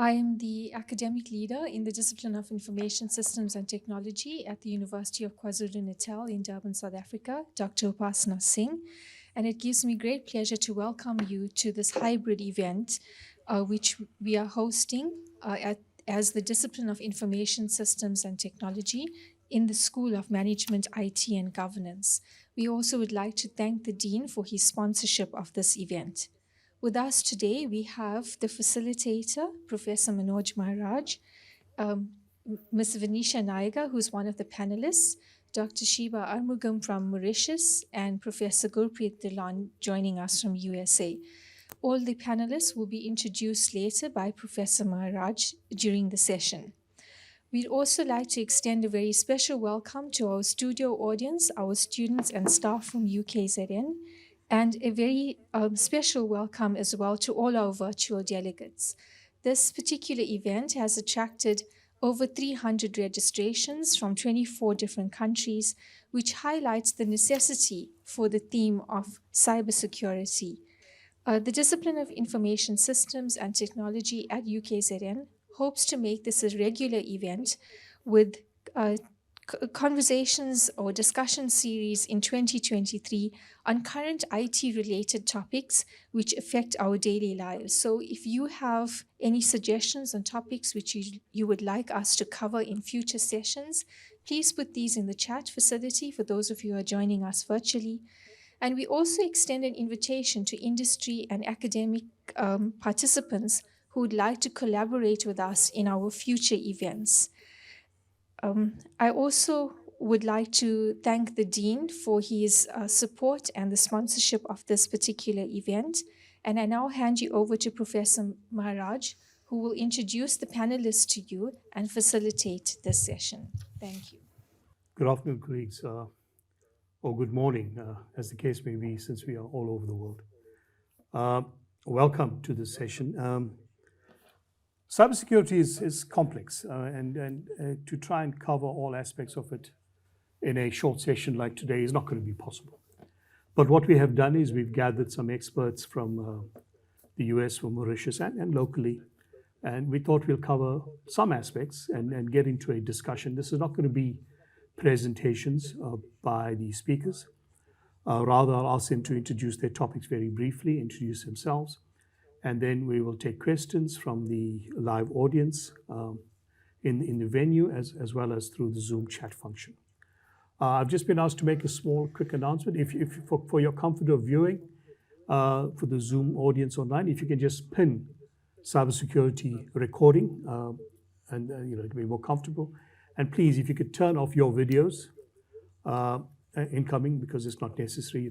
I am the academic leader in the discipline of Information Systems and Technology at the University of KwaZulu-Natal in Durban, South Africa, Dr. Upasana Singh. And it gives me great pleasure to welcome you to this hybrid event, which we are hosting as the discipline of Information Systems and Technology in the School of Management, IT and Governance. We also would like to thank the Dean for his sponsorship of this event. With us today, we have the facilitator, Professor Manoj Maharaj, um, Ms. Venetia Naiga, who's one of the panelists, Dr. Shiba Armugam from Mauritius, and Professor Gurpreet Dhillon joining us from USA. All the panelists will be introduced later by Professor Maharaj during the session. We'd also like to extend a very special welcome to our studio audience, our students and staff from UKZN, and a very special welcome as well to all our virtual delegates. This particular event has attracted over 300 registrations from 24 different countries, which highlights the necessity for the theme of cybersecurity. The discipline of Information Systems and Technology at UKZN hopes to make this a regular event with conversations or discussion series in 2023 on current IT-related topics which affect our daily lives. So if you have any suggestions on topics which you would like us to cover in future sessions, please put these in the chat facility for those of you who are joining us virtually. And we also extend an invitation to industry and academic participants who would like to collaborate with us in our future events. I also would like to thank the Dean for his support and the sponsorship of this particular event. And I now hand you over to Professor Maharaj, who will introduce the panelists to you and facilitate this session. Thank you. Good afternoon, colleagues, or good morning, as the case may be, since we are all over the world. Welcome to this session. Cybersecurity is complex, and to try and cover all aspects of it in a short session like today is not going to be possible. But what we have done is we've gathered some experts from the US, from Mauritius, and locally, and we thought we'll cover some aspects and get into a discussion. This is not going to be presentations by the speakers. Rather, I'll ask them to introduce their topics very briefly, introduce themselves, and then we will take questions from the live audience in the venue as well as through the Zoom chat function. I've just been asked to make a small, quick announcement. If for your comfort of viewing, for the Zoom audience online, if you can just pin cybersecurity recording, and it'll be more comfortable. And please, if you could turn off your videos incoming, because it's not necessary,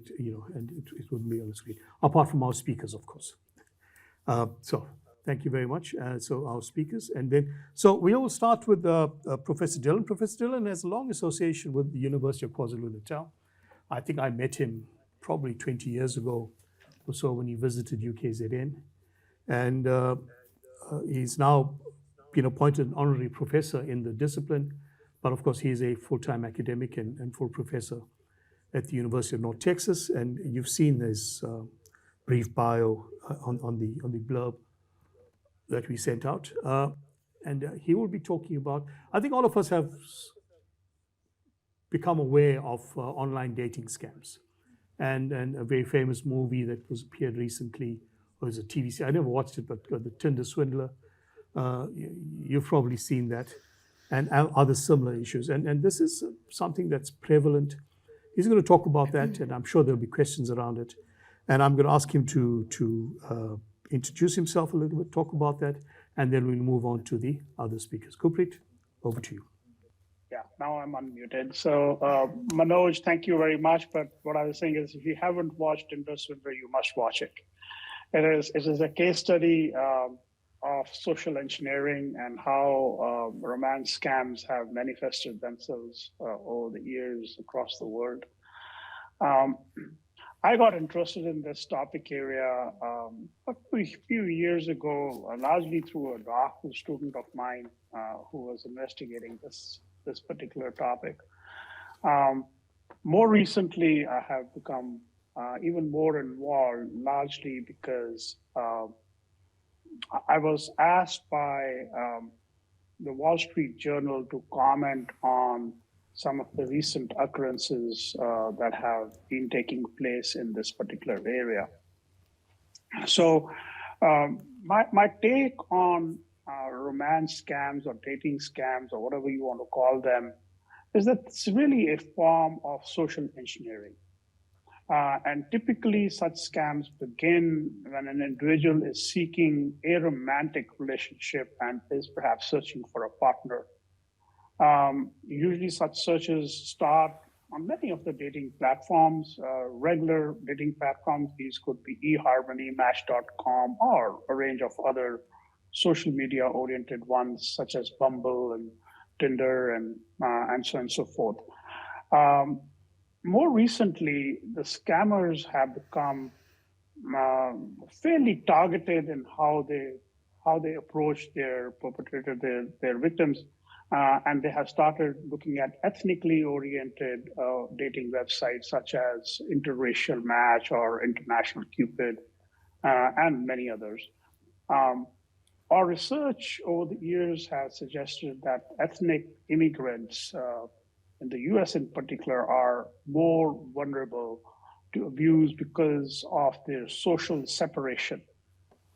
and it wouldn't be on the screen, apart from our speakers, of course. So thank you very much. So our speakers, and then, so we will start with Professor Dhillon. Professor Dhillon has a long association with the University of KwaZulu-Natal. I think I met him probably 20 years ago or so when he visited UKZN. And he's now been appointed an honorary professor in the discipline, but of course he is a full-time academic and full professor at the University of North Texas. And you've seen his brief bio on the blurb that we sent out. And he will be talking about, I think all of us have become aware of online dating scams. And a very famous movie that was appeared recently was a TV series. I never watched it, but the Tinder Swindler. You've probably seen that, and other similar issues. And this is something that's prevalent. He's going to talk about that, and I'm sure there'll be questions around it. And I'm going to ask him to introduce himself a little bit, talk about that, and then we'll move on to the other speakers. Gurpreet, over to you. Yeah, now I'm unmuted. So Manoj, thank you very much. But what I was saying is, if you haven't watched Tinder Swindler, you must watch it. It is a case study of social engineering and how romance scams have manifested themselves over the years across the world. I got interested in this topic area a few years ago, largely through a law student of mine who was investigating this particular topic. More recently, I have become even more involved, largely because I was asked by the Wall Street Journal to comment on some of the recent occurrences that have been taking place in this particular area. So my take on romance scams or dating scams or whatever you want to call them is that it's really a form of social engineering. And typically such scams begin when an individual is seeking a romantic relationship and is perhaps searching for a partner. Usually such searches start on many of the dating platforms, regular dating platforms. These could be eHarmony, Match.com, or a range of other social media oriented ones such as Bumble and Tinder and so on and so forth. More recently, the scammers have become fairly targeted in how they approach their perpetrator, their victims, and they have started looking at ethnically oriented dating websites such as Interracial Match or International Cupid, and many others. Our research over the years has suggested that ethnic immigrants in the US in particular are more vulnerable to abuse because of their social separation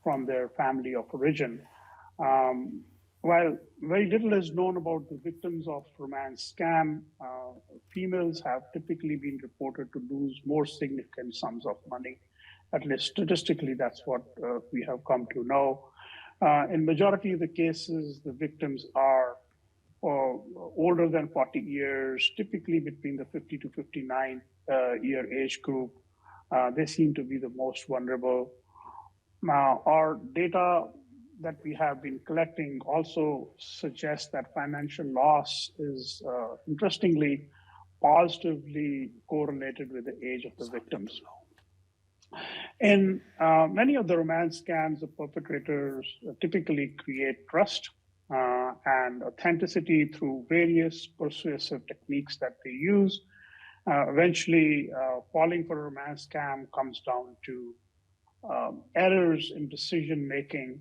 from their family of origin. While very little is known about the victims of romance scam, females have typically been reported to lose more significant sums of money. At least statistically, that's what we have come to know. In majority of the cases, the victims are older than 40 years, typically between the 50 to 59 year age group. They seem to be the most vulnerable. Now, our data that we have been collecting also suggests that financial loss is, interestingly, positively correlated with the age of the victims. In many of the romance scams, the perpetrators typically create trust and authenticity through various persuasive techniques that they use. Eventually, falling for a romance scam comes down to errors in decision making,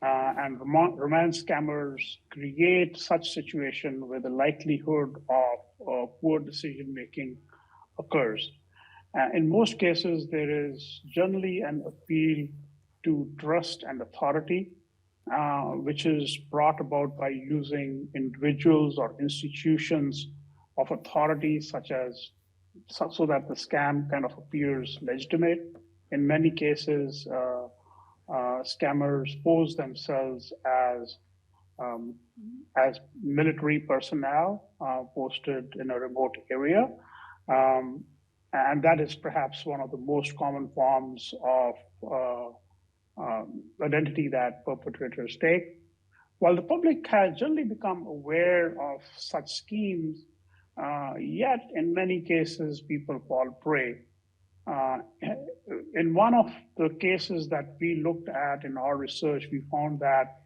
and romance scammers create such situation where the likelihood of poor decision making occurs. In most cases, there is generally an appeal to trust and authority, which is brought about by using individuals or institutions of authority, such as so that the scam kind of appears legitimate. In many cases, scammers pose themselves as military personnel posted in a remote area. And that is perhaps one of the most common forms of identity that perpetrators take. While the public has generally become aware of such schemes, yet in many cases people fall prey. In one of the cases that we looked at in our research, we found that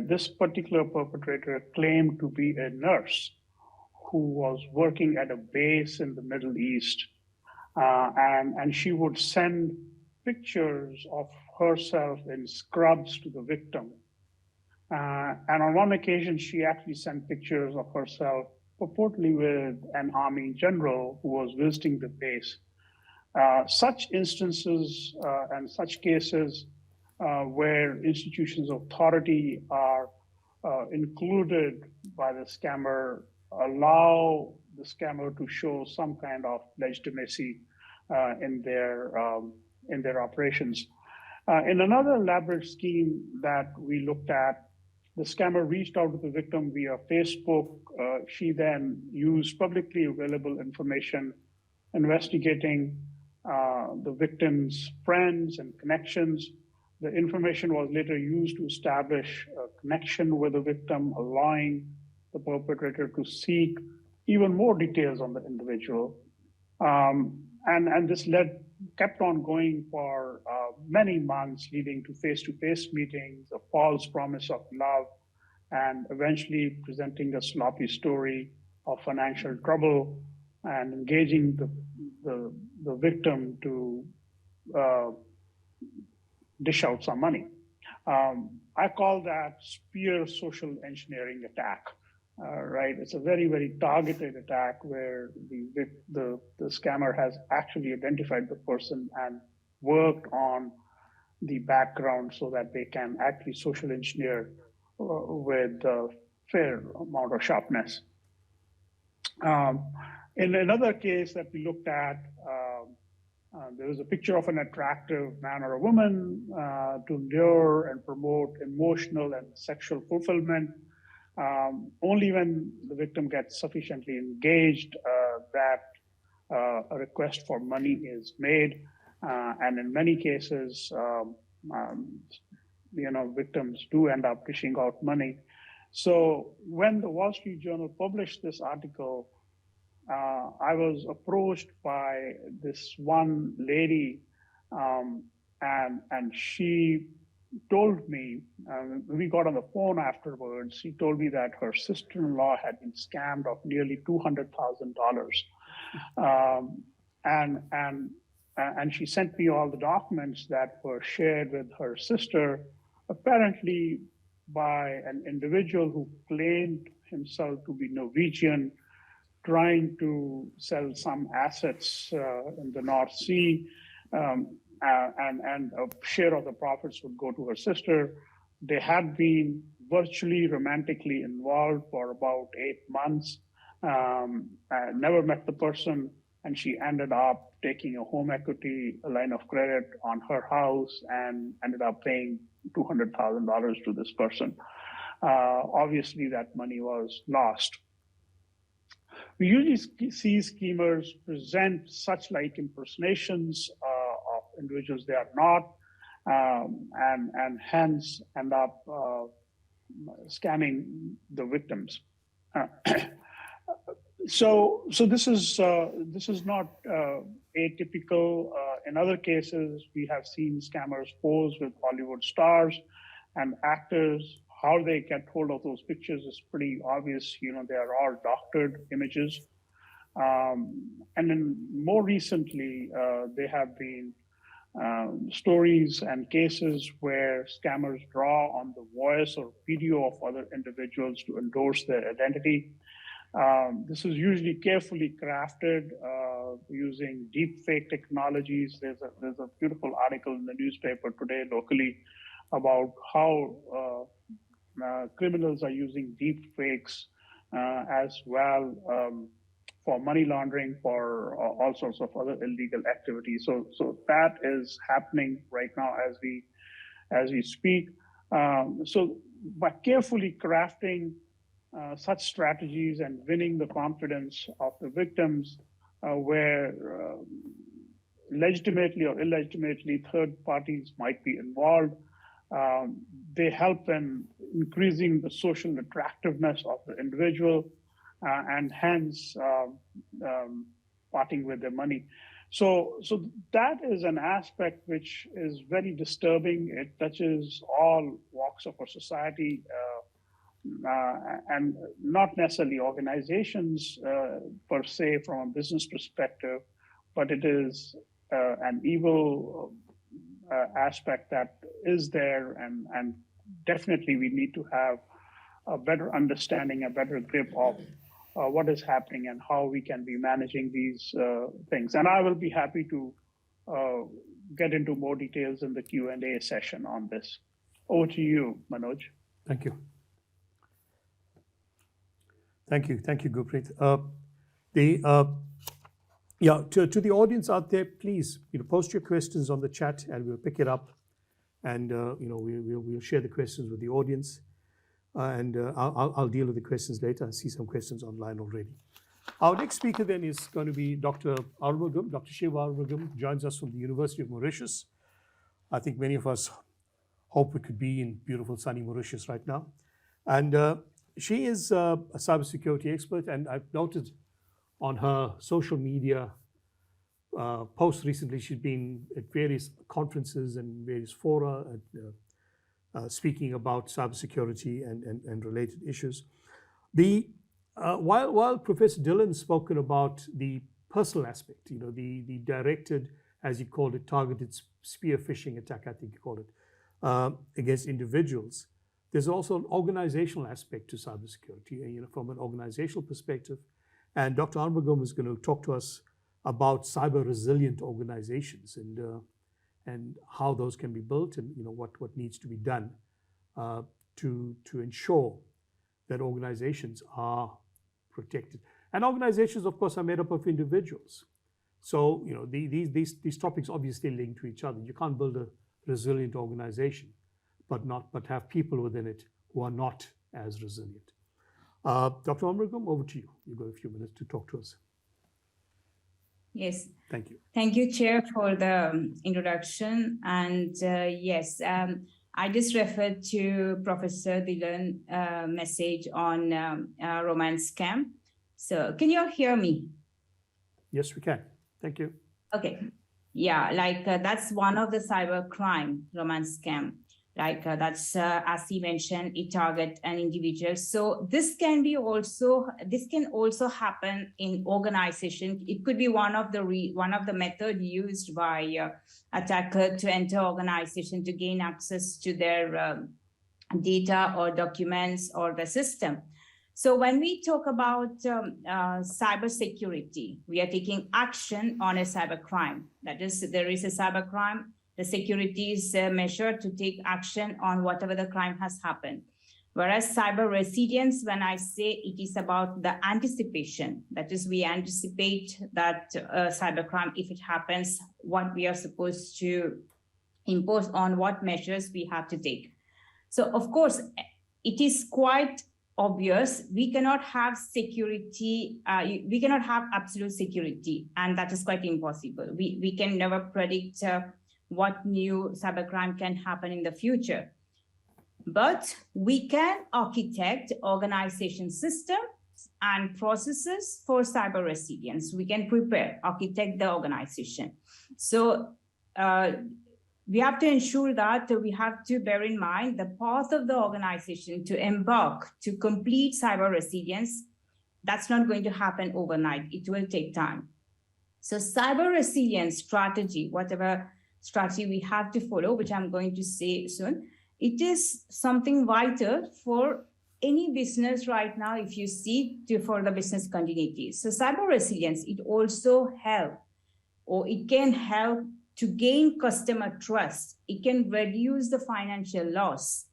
this particular perpetrator claimed to be a nurse who was working at a base in the Middle East. And she would send pictures of herself in scrubs to the victim. And on one occasion, she actually sent pictures of herself purportedly with an army general who was visiting the base. Such instances and such cases where institutions of authority are included by the scammer allow the scammer to show some kind of legitimacy in their operations. In another elaborate scheme that we looked at, the scammer reached out to the victim via Facebook. She then used publicly available information investigating the victim's friends and connections. The information was later used to establish a connection with the victim, allowing the perpetrator to seek even more details on the individual. And this kept on going for many months, leading to face-to-face meetings, a false promise of love, and eventually presenting a sloppy story of financial trouble and engaging the victim to dish out some money. I call that spear social engineering attack. Right, it's a very, very targeted attack where the scammer has actually identified the person and worked on the background so that they can actually social engineer with a fair amount of sharpness. In another case that we looked at, there was a picture of an attractive man or a woman to lure and promote emotional and sexual fulfillment. Only when the victim gets sufficiently engaged that a request for money is made. And in many cases, victims do end up dishing out money. So when the Wall Street Journal published this article, I was approached by this one lady, and she told me, we got on the phone afterwards, she told me that her sister-in-law had been scammed of nearly $200,000. And she sent me all the documents that were shared with her sister, apparently by an individual who claimed himself to be Norwegian, trying to sell some assets in the North Sea, and a share of the profits would go to her sister. They had been virtually romantically involved for about 8 months. I never met the person, and she ended up taking a home equity line of credit on her house and ended up paying $200,000 to this person. Obviously, that money was lost. We usually see schemers present such like impersonations of individuals they are not, and hence end up scamming the victims. So this is not atypical. In other cases, we have seen scammers pose with Hollywood stars and actors. How they get hold of those pictures is pretty obvious. They are all doctored images. And then more recently, there have been stories and cases where scammers draw on the voice or video of other individuals to endorse their identity. This is usually carefully crafted using deep fake technologies. There's a beautiful article in the newspaper today locally about how criminals are using deep fakes as well for money laundering, for all sorts of other illegal activities. So that is happening right now as we speak. So by carefully crafting such strategies and winning the confidence of the victims, where legitimately or illegitimately third parties might be involved, they help in increasing the social attractiveness of the individual, and hence parting with their money. So that is an aspect which is very disturbing. It touches all walks of our society, and not necessarily organizations per se from a business perspective, but it is an evil aspect that is there, and definitely we need to have a better understanding, a better grip of what is happening and how we can be managing these things. And I will be happy to get into more details in the Q&A session on this. Over to you, Manoj. Thank you. Thank you, Gurpreet. To the audience out there, please, post your questions on the chat, and we'll pick it up, and we'll share the questions with the audience, and I'll deal with the questions later. I see some questions online already. Our next speaker then is going to be Dr. Arumugam. Dr. Shiva Arumugam joins us from the University of Mauritius. I think many of us hope we could be in beautiful sunny Mauritius right now, and she is a cybersecurity expert, and I've noted on her social media posts recently, she's been at various conferences and various fora speaking about cybersecurity and related issues. While Professor Dillon's spoken about the personal aspect, the directed, as he called it, targeted spear phishing attack, I think he called it, against individuals, there's also an organizational aspect to cybersecurity, from an organizational perspective. And Dr. Armugam is going to talk to us about cyber resilient organizations and how those can be built, and what needs to be done to ensure that organizations are protected. And organizations, of course, are made up of individuals. So these topics obviously link to each other. You can't build a resilient organization, but have people within it who are not as resilient. Dr. Amragam, over to you. You've got a few minutes to talk to us. Yes. Thank you. Thank you, Chair, for the introduction. And yes, I just referred to Professor Dhilan's message on romance scam. So can you all hear me? Yes, we can. Thank you. Okay. Yeah, that's one of the cyber crime, romance scam. That's as he mentioned, it target an individual. So this can also happen in organization. It could be one of the method used by attacker to enter organization to gain access to their data or documents or the system. So when we talk about cyber security, we are taking action on a cyber crime. That is, there is a cyber crime. The security is measured to take action on whatever the crime has happened. Whereas cyber resilience, when I say it is about the anticipation, that is, we anticipate that cyber crime, if it happens, what we are supposed to impose on, what measures we have to take. So of course, it is quite obvious, we cannot have security, we cannot have absolute security, and that is quite impossible. We can never predict what new cybercrime can happen in the future. But we can architect organization systems and processes for cyber resilience. We can architect the organization. So we have to ensure that we have to bear in mind the path of the organization to embark to complete cyber resilience. That's not going to happen overnight. It will take time. So cyber resilience strategy, whatever strategy we have to follow, which I'm going to say soon, it is something vital for any business right now, if you see, for the business continuity. So cyber resilience, it also it can help to gain customer trust. It can reduce the financial loss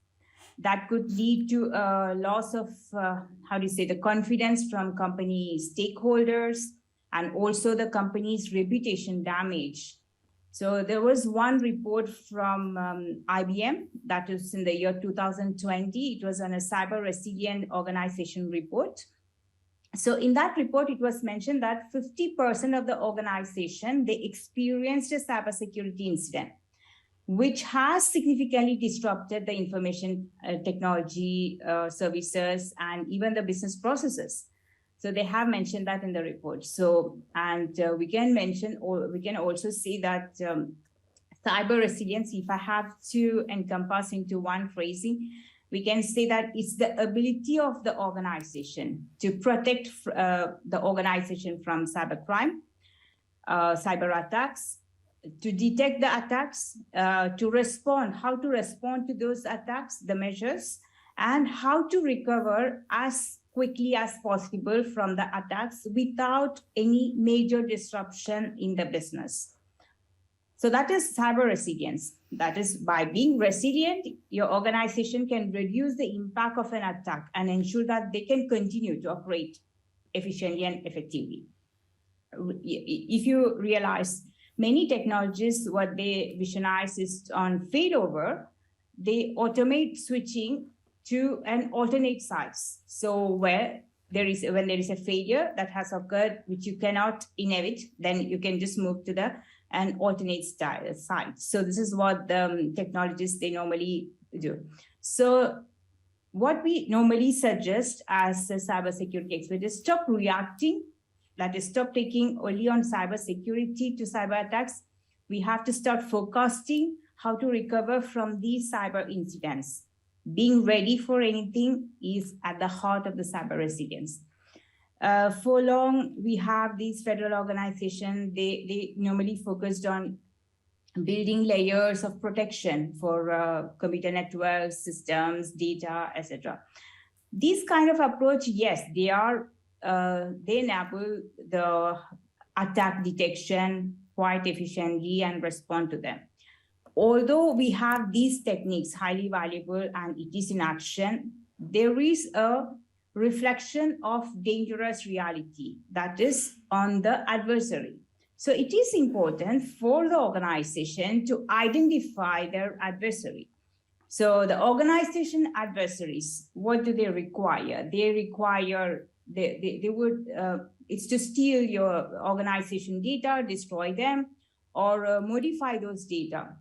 that could lead to a loss of, the confidence from company stakeholders, and also the company's reputation damage. So there was one report from IBM that was in the year 2020. It was on a cyber resilient organization report. So in that report, it was mentioned that 50% of the organization, they experienced a cybersecurity incident, which has significantly disrupted the information technology services and even the business processes. So they have mentioned that in the report. So, and we can also see that cyber resilience, if I have to encompass into one phrasing, we can say that it's the ability of the organization to protect the organization from cybercrime, cyber attacks, to detect the attacks, to respond, how to respond to those attacks, the measures, and how to recover as quickly as possible from the attacks without any major disruption in the business. So that is cyber resilience. That is, by being resilient, your organization can reduce the impact of an attack and ensure that they can continue to operate efficiently and effectively. If you realize, many technologies, what they visionize is on failover, they automate switching to an alternate sites. So when there is a failure that has occurred, which you cannot inherit, then you can just move to an alternate site. So this is what the technologists, they normally do. So what we normally suggest as a cybersecurity expert is stop reacting, that is, stop taking only on cybersecurity to cyber attacks. We have to start forecasting how to recover from these cyber incidents. Being ready for anything is at the heart of the cyber resilience. For long, we have these federal organizations, they normally focused on building layers of protection for computer networks, systems, data, etc. These kind of approach, yes, they enable the attack detection quite efficiently and respond to them. Although we have these techniques highly valuable and it is in action, there is a reflection of dangerous reality that is on the adversary. So it is important for the organization to identify their adversary. So the organization adversaries, what do they require? They require, it's to steal your organization data, destroy them, or modify those data.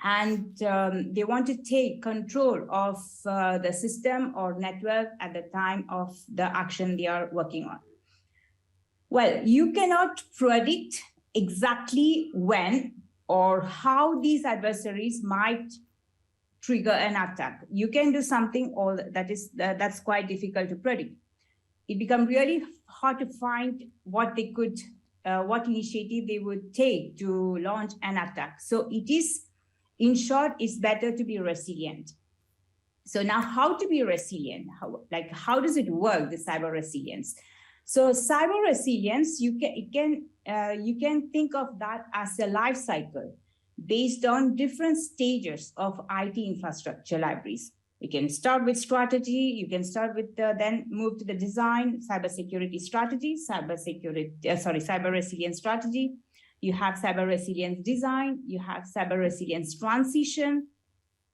And they want to take control of the system or network at the time of the action they are working on. Well, you cannot predict exactly when or how these adversaries might trigger an attack. You can do something that's quite difficult to predict. It becomes really hard to find what initiative they would take to launch an attack. So it is, in short, it's better to be resilient. So now, how to be resilient? How does it work, the cyber resilience? So cyber resilience, you can think of that as a life cycle based on different stages of IT infrastructure libraries. You can start with strategy. You can start with then move to the design, cybersecurity strategy, cyber resilience strategy. You have cyber resilience design. You have cyber resilience transition,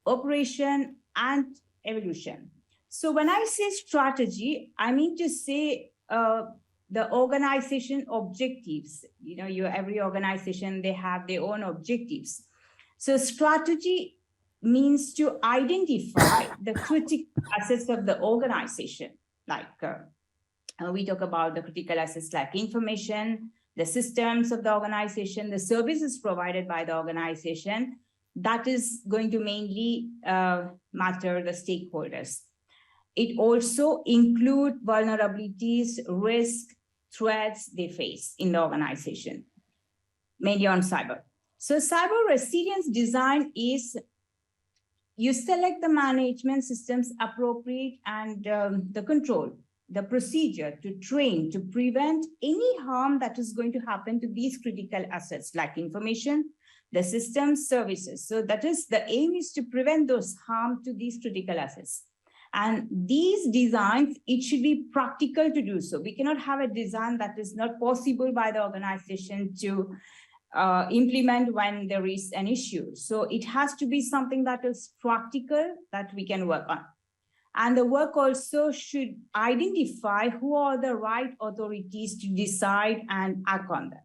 operation, and evolution. So when I say strategy, I mean to say the organization objectives. Every organization, they have their own objectives. So strategy means to identify the critical assets of the organization. We talk about the critical assets like information, the systems of the organization, the services provided by the organization. That is going to mainly matter the stakeholders. It also includes vulnerabilities, risk, threats they face in the organization, mainly on cyber. So cyber resilience design is you select the management systems appropriate and the control, the procedure to train, to prevent any harm that is going to happen to these critical assets like information, the system services. So that is, the aim is to prevent those harm to these critical assets. And these designs, it should be practical to do so. We cannot have a design that is not possible by the organization to implement when there is an issue. So it has to be something that is practical that we can work on. And the work also should identify who are the right authorities to decide and act on them.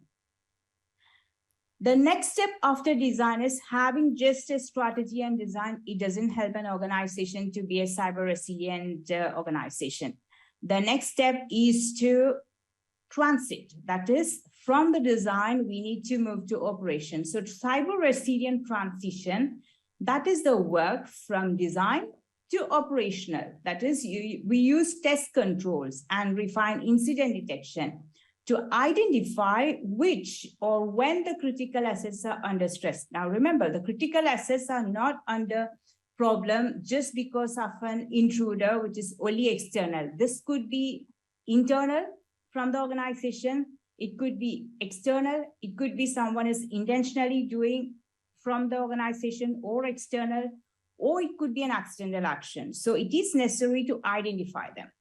The next step after design is having just a strategy and design. It doesn't help an organization to be a cyber resilient organization. The next step is to transit. That is, from the design, we need to move to operation. So cyber resilient transition, that is the work from design to operational. That is, we use test controls and refine incident detection to identify which or when the critical assets are under stress. Now, remember, the critical assets are not under problem just because of an intruder, which is only external. This could be internal from the organization. It could be external. It could be someone is intentionally doing from the organization or external, or it could be an accidental action. So it is necessary to identify them.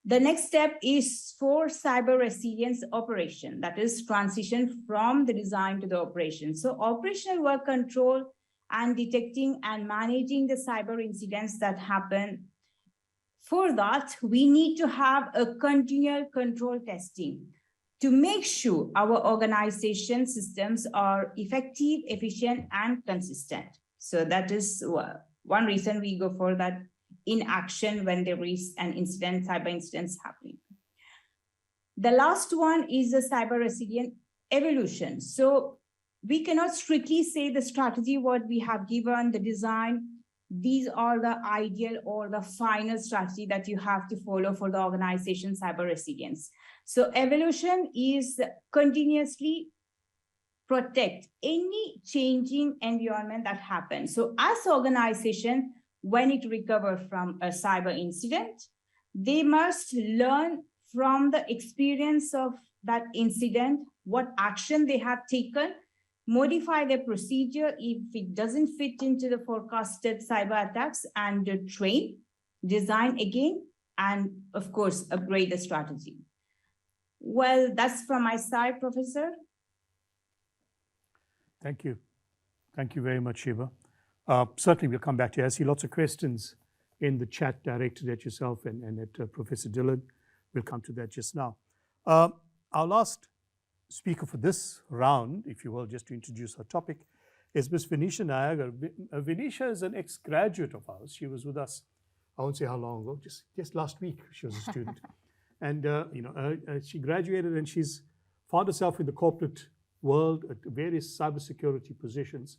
The next step is for cyber resilience operation, that is transition from the design to the operation. So operational work control and detecting and managing the cyber incidents that happen. For that, we need to have a continual control testing to make sure our organization systems are effective, efficient, and consistent. So that is one reason we go for that in action when there is an incident, cyber incidents happening. The last one is the cyber resilient evolution. So we cannot strictly say the strategy, what we have given, the design, these are the ideal or the final strategy that you have to follow for the organization cyber resilience. So evolution is continuously protect any changing environment that happens. So as organization, when it recover from a cyber incident, they must learn from the experience of that incident, what action they have taken, modify their procedure if it doesn't fit into the forecasted cyber attacks, and train, design again, and of course, upgrade the strategy. Well, that's from my side, Professor. Thank you. Thank you very much, Shiva. Certainly, we'll come back to you. I see lots of questions in the chat directed at yourself and at Professor Dillon. We'll come to that just now. Our last speaker for this round, if you will, just to introduce our topic, is Ms. Venetia Niagara. Venetia is an ex-graduate of ours. She was with us, I won't say how long ago, just last week she was a student. And she graduated and she's found herself in the corporate world at various cybersecurity positions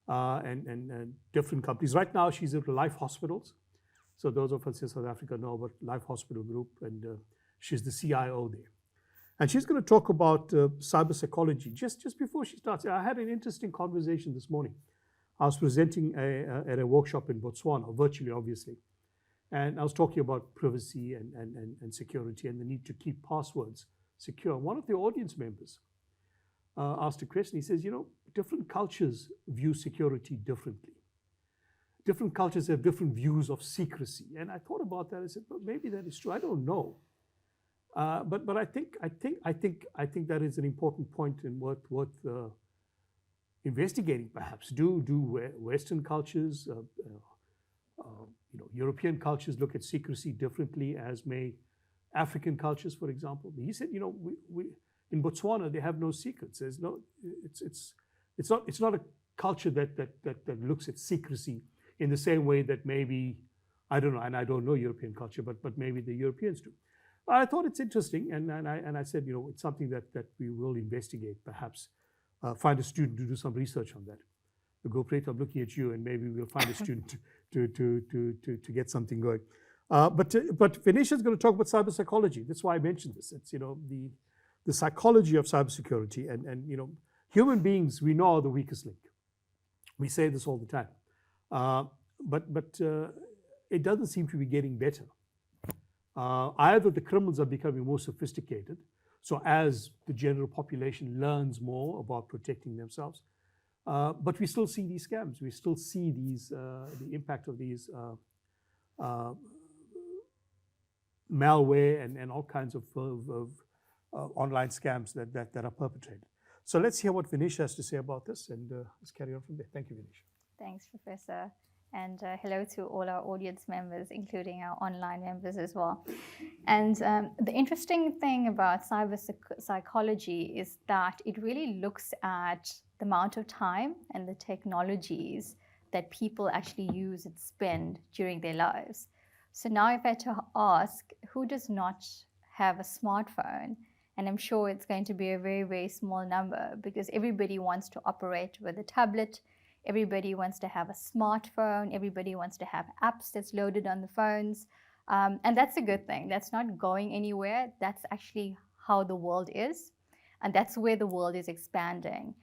and different companies. Right now she's at Life Hospitals. So those of us in South Africa know about Life Hospital Group, and she's the CIO there. And she's going to talk about cyber psychology. Just before she starts, I had an interesting conversation this morning. I was presenting at a workshop in Botswana, virtually obviously. And I was talking about privacy and security and the need to keep passwords secure. One of the audience members asked a question. He says, different cultures view security differently. Different cultures have different views of secrecy. And I thought about that. I said, well, maybe that is true. I don't know. But I think that is an important point and worth investigating. Perhaps do Western cultures, European cultures look at secrecy differently as may African cultures, for example. He said, we in Botswana they have no secrets. There's no, it's not a culture that looks at secrecy in the same way that maybe, I don't know, and I don't know European culture, but maybe the Europeans do. I thought it's interesting, and I said, it's something that we will investigate, perhaps. Find a student to do some research on that. Gopret, I'm looking at you, and maybe we'll find a student to get something going. But Venetia is going to talk about cyber psychology. That's why I mentioned this. It's the psychology of cybersecurity, and human beings we know are the weakest link. We say this all the time. But it doesn't seem to be getting better. Either the criminals are becoming more sophisticated, so as the general population learns more about protecting themselves, but we still see these scams. We still see these the impact of these malware and all kinds of online scams that are perpetrated. So let's hear what Venetia has to say about this, and let's carry on from there. Thank you, Venetia. Thanks, Professor. And hello to all our audience members, including our online members as well. And the interesting thing about cyber psychology is that it really looks at the amount of time and the technologies that people actually use and spend during their lives. So now if I had to ask, who does not have a smartphone? And I'm sure it's going to be a very, very small number, because everybody wants to operate with a tablet. Everybody wants to have a smartphone. Everybody wants to have apps that's loaded on the phones. And that's a good thing. That's not going anywhere. That's actually how the world is. And that's where the world is expanding.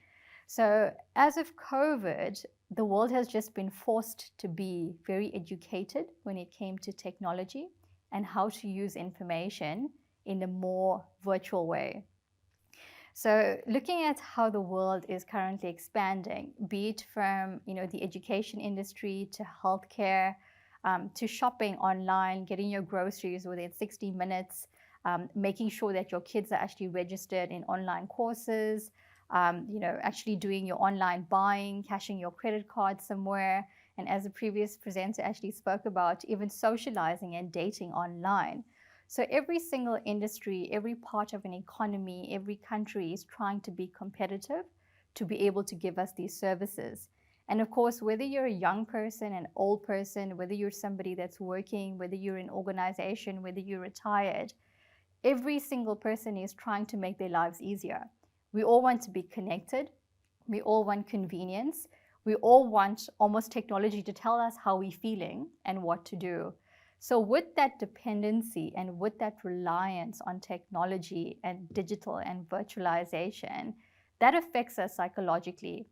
So as of COVID, the world has just been forced to be very educated when it came to technology and how to use information in a more virtual way. So looking at how the world is currently expanding, be it from the education industry to healthcare, to shopping online, getting your groceries within 60 minutes, making sure that your kids are actually registered in online courses, actually doing your online buying, cashing your credit card somewhere. And as the previous presenter actually spoke about, even socializing and dating online. So every single industry, every part of an economy, every country is trying to be competitive to be able to give us these services. And of course, whether you're a young person, an old person, whether you're somebody that's working, whether you're in an organization, whether you're retired, every single person is trying to make their lives easier. We all want to be connected. We all want convenience. We all want almost technology to tell us how we're feeling and what to do. So with that dependency and with that reliance on technology and digital and virtualization, that affects us psychologically.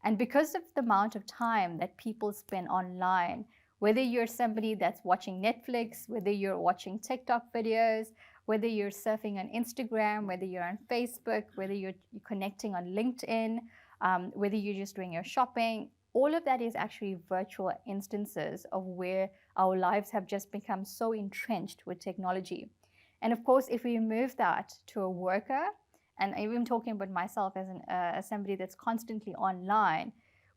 And because of the amount of time that people spend online, whether you're somebody that's watching Netflix, whether you're watching TikTok videos, whether you're surfing on Instagram, whether you're on Facebook, whether you're connecting on LinkedIn, whether you're just doing your shopping, all of that is actually virtual instances of where our lives have just become so entrenched with technology. And of course, if we move that to a worker, and I'm even talking about myself as somebody that's constantly online,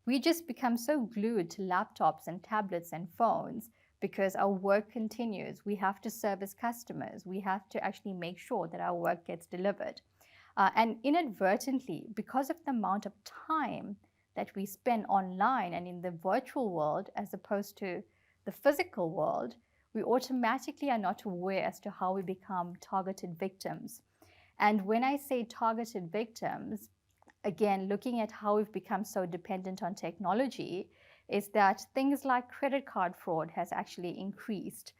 we just become so glued to laptops and tablets and phones because our work continues. We have to service customers. We have to actually make sure that our work gets delivered. And inadvertently, because of the amount of time that we spend online and in the virtual world as opposed to the physical world, we automatically are not aware as to how we become targeted victims. And when I say targeted victims, again, looking at how we've become so dependent on technology, is that things like credit card fraud has actually increased.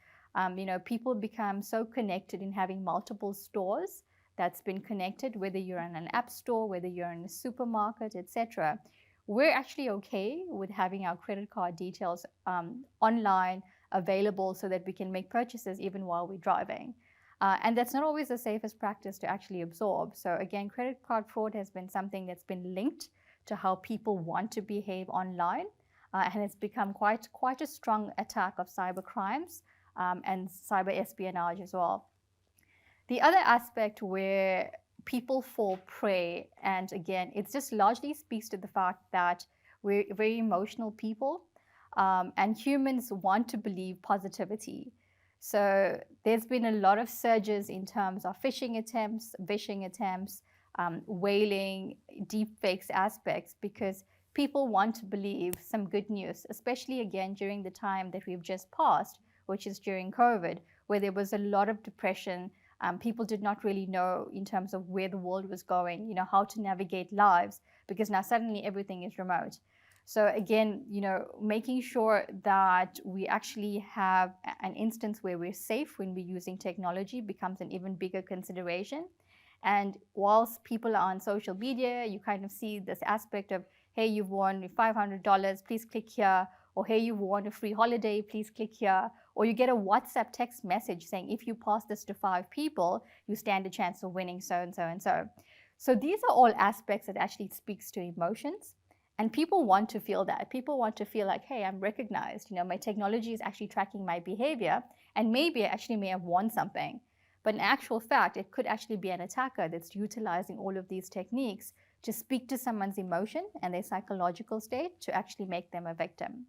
People become so connected in having multiple stores that's been connected, whether you're in an app store, whether you're in a supermarket, etc. We're actually okay with having our credit card details online, available, so that we can make purchases even while we're driving. And that's not always the safest practice to actually absorb. So again, credit card fraud has been something that's been linked to how people want to behave online. And it's become quite a strong attack of cyber crimes and cyber espionage as well. The other aspect where people fall prey, and again, it just largely speaks to the fact that we're very emotional people, and humans want to believe positivity. So there's been a lot of surges in terms of phishing attempts, vishing attempts, whaling, deepfakes aspects, because people want to believe some good news, especially again during the time that we've just passed, which is during COVID, where there was a lot of depression. People did not really know in terms of where the world was going, how to navigate lives, because now suddenly everything is remote. So again, making sure that we actually have an instance where we're safe when we're using technology becomes an even bigger consideration. And whilst people are on social media, you kind of see this aspect of, hey, you've won $500, please click here. Or, hey, you won a free holiday, please click here. Or you get a WhatsApp text message saying, if you pass this to 5 people, you stand a chance of winning so and so and so. So these are all aspects that actually speaks to emotions. And people want to feel that. People want to feel like, hey, I'm recognized. My technology is actually tracking my behavior. And maybe I actually may have won something. But in actual fact, it could actually be an attacker that's utilizing all of these techniques to speak to someone's emotion and their psychological state to actually make them a victim.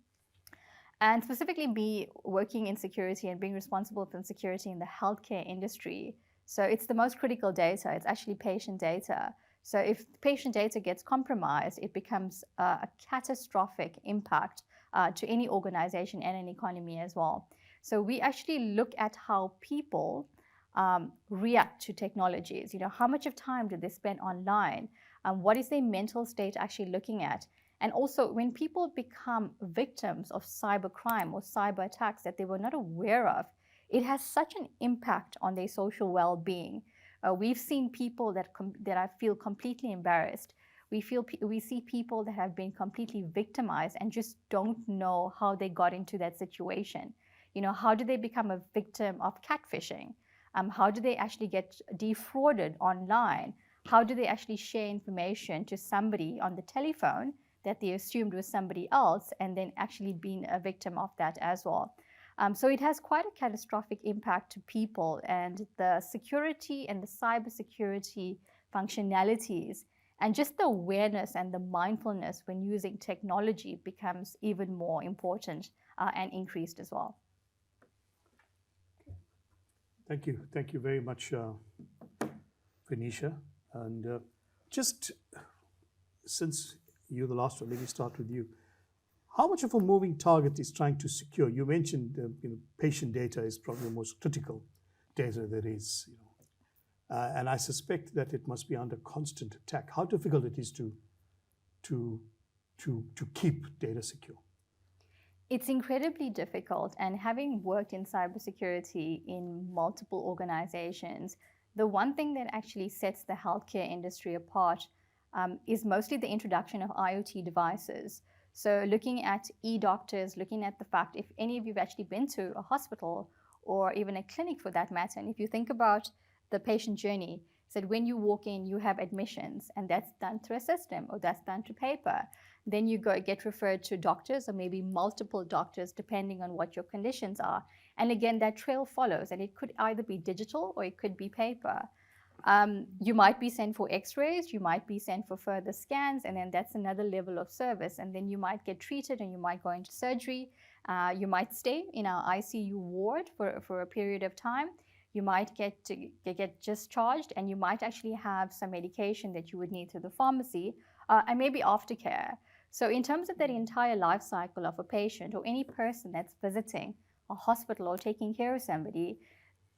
And specifically me working in security and being responsible for security in the healthcare industry. So it's the most critical data. It's actually patient data. So if patient data gets compromised, it becomes a catastrophic impact to any organization and an economy as well. So we actually look at how people react to technologies. How much of time do they spend online? What is their mental state actually looking at? And also, when people become victims of cybercrime or cyber attacks that they were not aware of, it has such an impact on their social well-being. We've seen people that I feel completely embarrassed. We see people that have been completely victimized and just don't know how they got into that situation. How do they become a victim of catfishing? How do they actually get defrauded online? How do they actually share information to somebody on the telephone that they assumed was somebody else, and then actually being a victim of that as well? So it has quite a catastrophic impact to people, and the security and the cybersecurity functionalities and just the awareness and the mindfulness when using technology becomes even more important and increased as well. Thank you. Thank you very much, Venetia. And just since you're the last one, let me start with you. How much of a moving target is trying to secure? You mentioned patient data is probably the most critical data there is. And I suspect that it must be under constant attack. How difficult it is to keep data secure? It's incredibly difficult, and having worked in cybersecurity in multiple organizations, the one thing that actually sets the healthcare industry apart is mostly the introduction of IoT devices. So looking at e-doctors, looking at the fact if any of you have actually been to a hospital or even a clinic for that matter, and if you think about the patient journey, so that when you walk in, you have admissions, and that's done through a system or that's done through paper. Then you get referred to doctors or maybe multiple doctors depending on what your conditions are. And again, that trail follows, and it could either be digital or it could be paper. You might be sent for x-rays, you might be sent for further scans, and then that's another level of service. And then you might get treated and you might go into surgery. You might stay in our ICU ward for a period of time. You might get discharged, and you might actually have some medication that you would need through the pharmacy, and maybe aftercare. So in terms of that entire life cycle of a patient or any person that's visiting a hospital or taking care of somebody,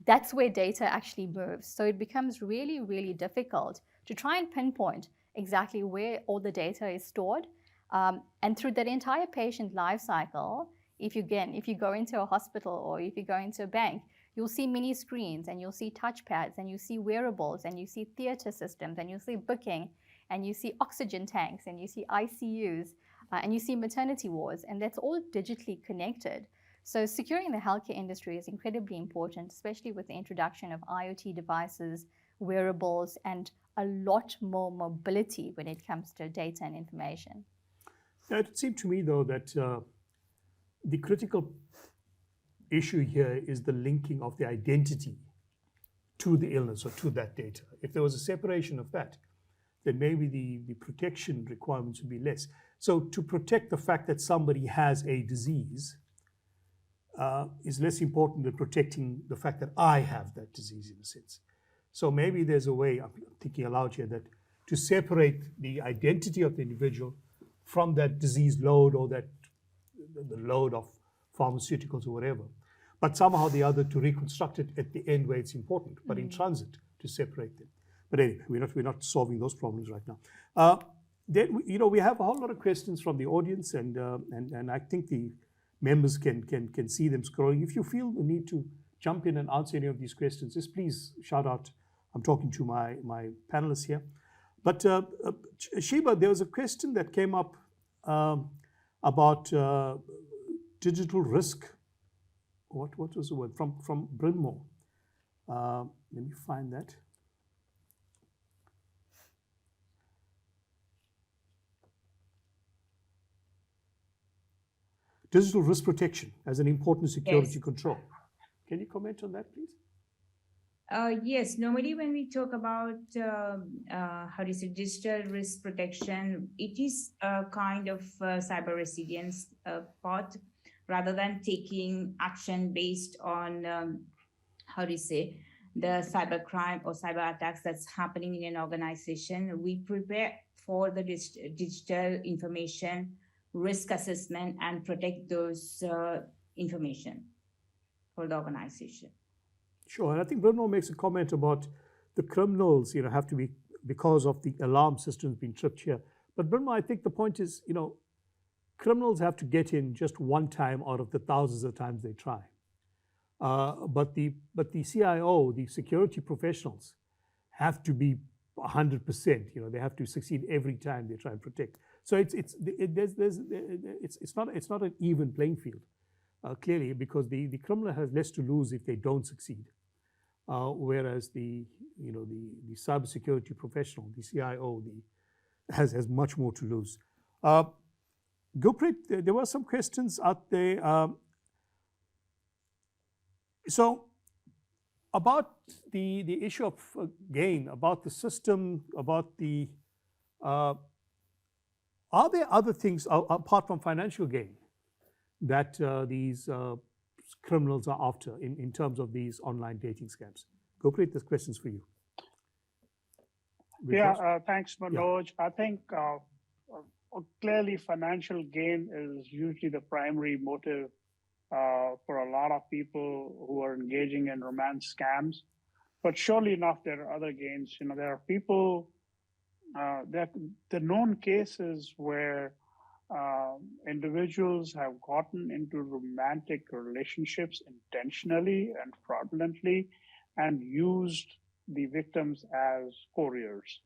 that's where data actually moves. So it becomes really, really difficult to try and pinpoint exactly where all the data is stored. And through that entire patient life cycle, if you go into a hospital or if you go into a bank, you'll see mini screens and you'll see touchpads and you see wearables and you see theater systems and you see booking and you see oxygen tanks and you see ICUs and you see maternity wards, and that's all digitally connected. So securing the healthcare industry is incredibly important, especially with the introduction of IoT devices, wearables, and a lot more mobility when it comes to data and information. Now, it seemed to me, though, that the critical issue here is the linking of the identity to the illness or to that data. If there was a separation of that, then maybe the protection requirements would be less. So to protect the fact that somebody has a disease is less important than protecting the fact that I have that disease, in a sense. So maybe there's a way, I'm thinking aloud here, that to separate the identity of the individual from that disease load or that the load of pharmaceuticals or whatever, but somehow the other to reconstruct it at the end where it's important, but in transit to separate them. But anyway, we're not solving those problems right now. Then we have a whole lot of questions from the audience, and I think the members can see them scrolling. If you feel the need to jump in and answer any of these questions, just please shout out. I'm talking to my panelists here. But Sheba, there was a question that came up about digital risk. What was the word? From Brynmore. Let me find that. Digital risk protection as an important security control. Can you comment on that, please? Yes, normally when we talk about digital risk protection, it is a kind of cyber resilience part, rather than taking action based on the cyber crime or cyber attacks that's happening in an organization. We prepare for the digital information risk assessment and protect those information for the organization. Sure, and I think Bruno makes a comment about the criminals, have to be, because of the alarm systems being tripped here. But Bruno, I think the point is, criminals have to get in just one time out of the thousands of times they try. But the CIO, the security professionals, have to be 100%. They have to succeed every time they try and protect. So it's not an even playing field, clearly, because the criminal has less to lose if they don't succeed, whereas the cybersecurity professional, the CIO, has much more to lose. Gurpreet, there were some questions out there. So about the issue of gain, about the system, about the are there other things apart from financial gain that these criminals are after in terms of these online dating scams? Gurpreet, this question's for you. Thanks, Manoj. I think clearly financial gain is usually the primary motive for a lot of people who are engaging in romance scams. But surely enough, there are other gains. There are people, the known cases where individuals have gotten into romantic relationships intentionally and fraudulently and used the victims as couriers.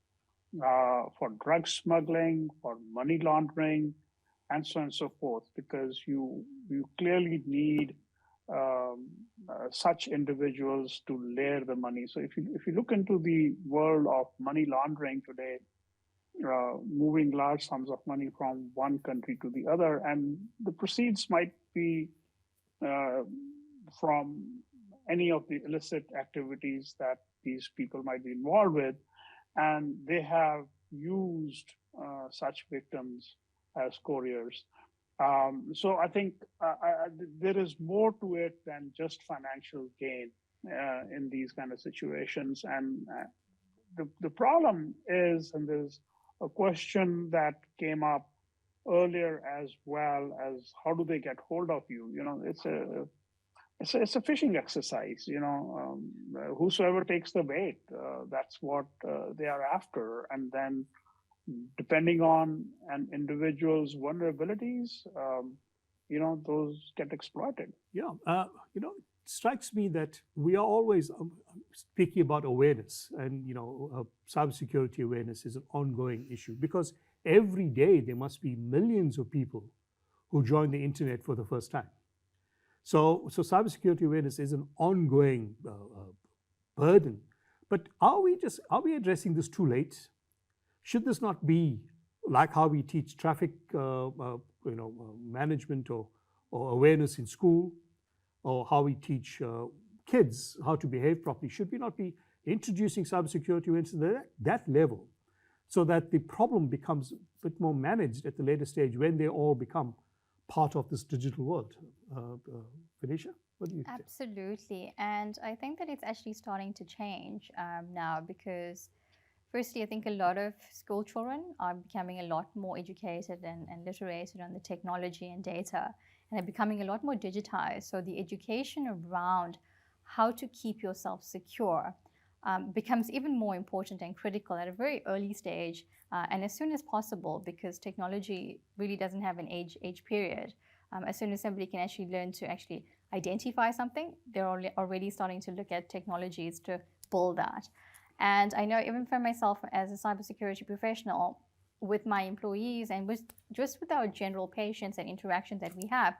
for drug smuggling, for money laundering, and so on and so forth, because you clearly need such individuals to layer the money. So if you look into the world of money laundering today, moving large sums of money from one country to the other, and the proceeds might be from any of the illicit activities that these people might be involved with, and they have used such victims as couriers. So I think there is more to it than just financial gain in these kind of situations. And the problem is, and there's a question that came up earlier as well, as how do they get hold of you? You know, it's a fishing exercise. You know, whosoever takes the bait, that's what they are after. And then, depending on an individual's vulnerabilities, you know, those get exploited. Yeah, you know, it strikes me that we are always speaking about awareness, and you know, cybersecurity awareness is an ongoing issue, because every day there must be millions of people who join the internet for the first time. So cybersecurity awareness is an ongoing burden. But are we addressing this too late? Should this not be like how we teach traffic, management or awareness in school, or how we teach kids how to behave properly? Should we not be introducing cybersecurity awareness at that level, so that the problem becomes a bit more managed at the later stage when they all become part of this digital world? Venetia, what do you think? Absolutely. And I think that it's actually starting to change now, because firstly, I think a lot of school children are becoming a lot more educated and literated on the technology and data, and are becoming a lot more digitized. So the education around how to keep yourself secure becomes even more important and critical at a very early stage, and as soon as possible, because technology really doesn't have an age period. As soon as somebody can actually learn to actually identify something, they're already starting to look at technologies to build that. And I know even for myself as a cybersecurity professional, with my employees and with our general patients and interactions that we have,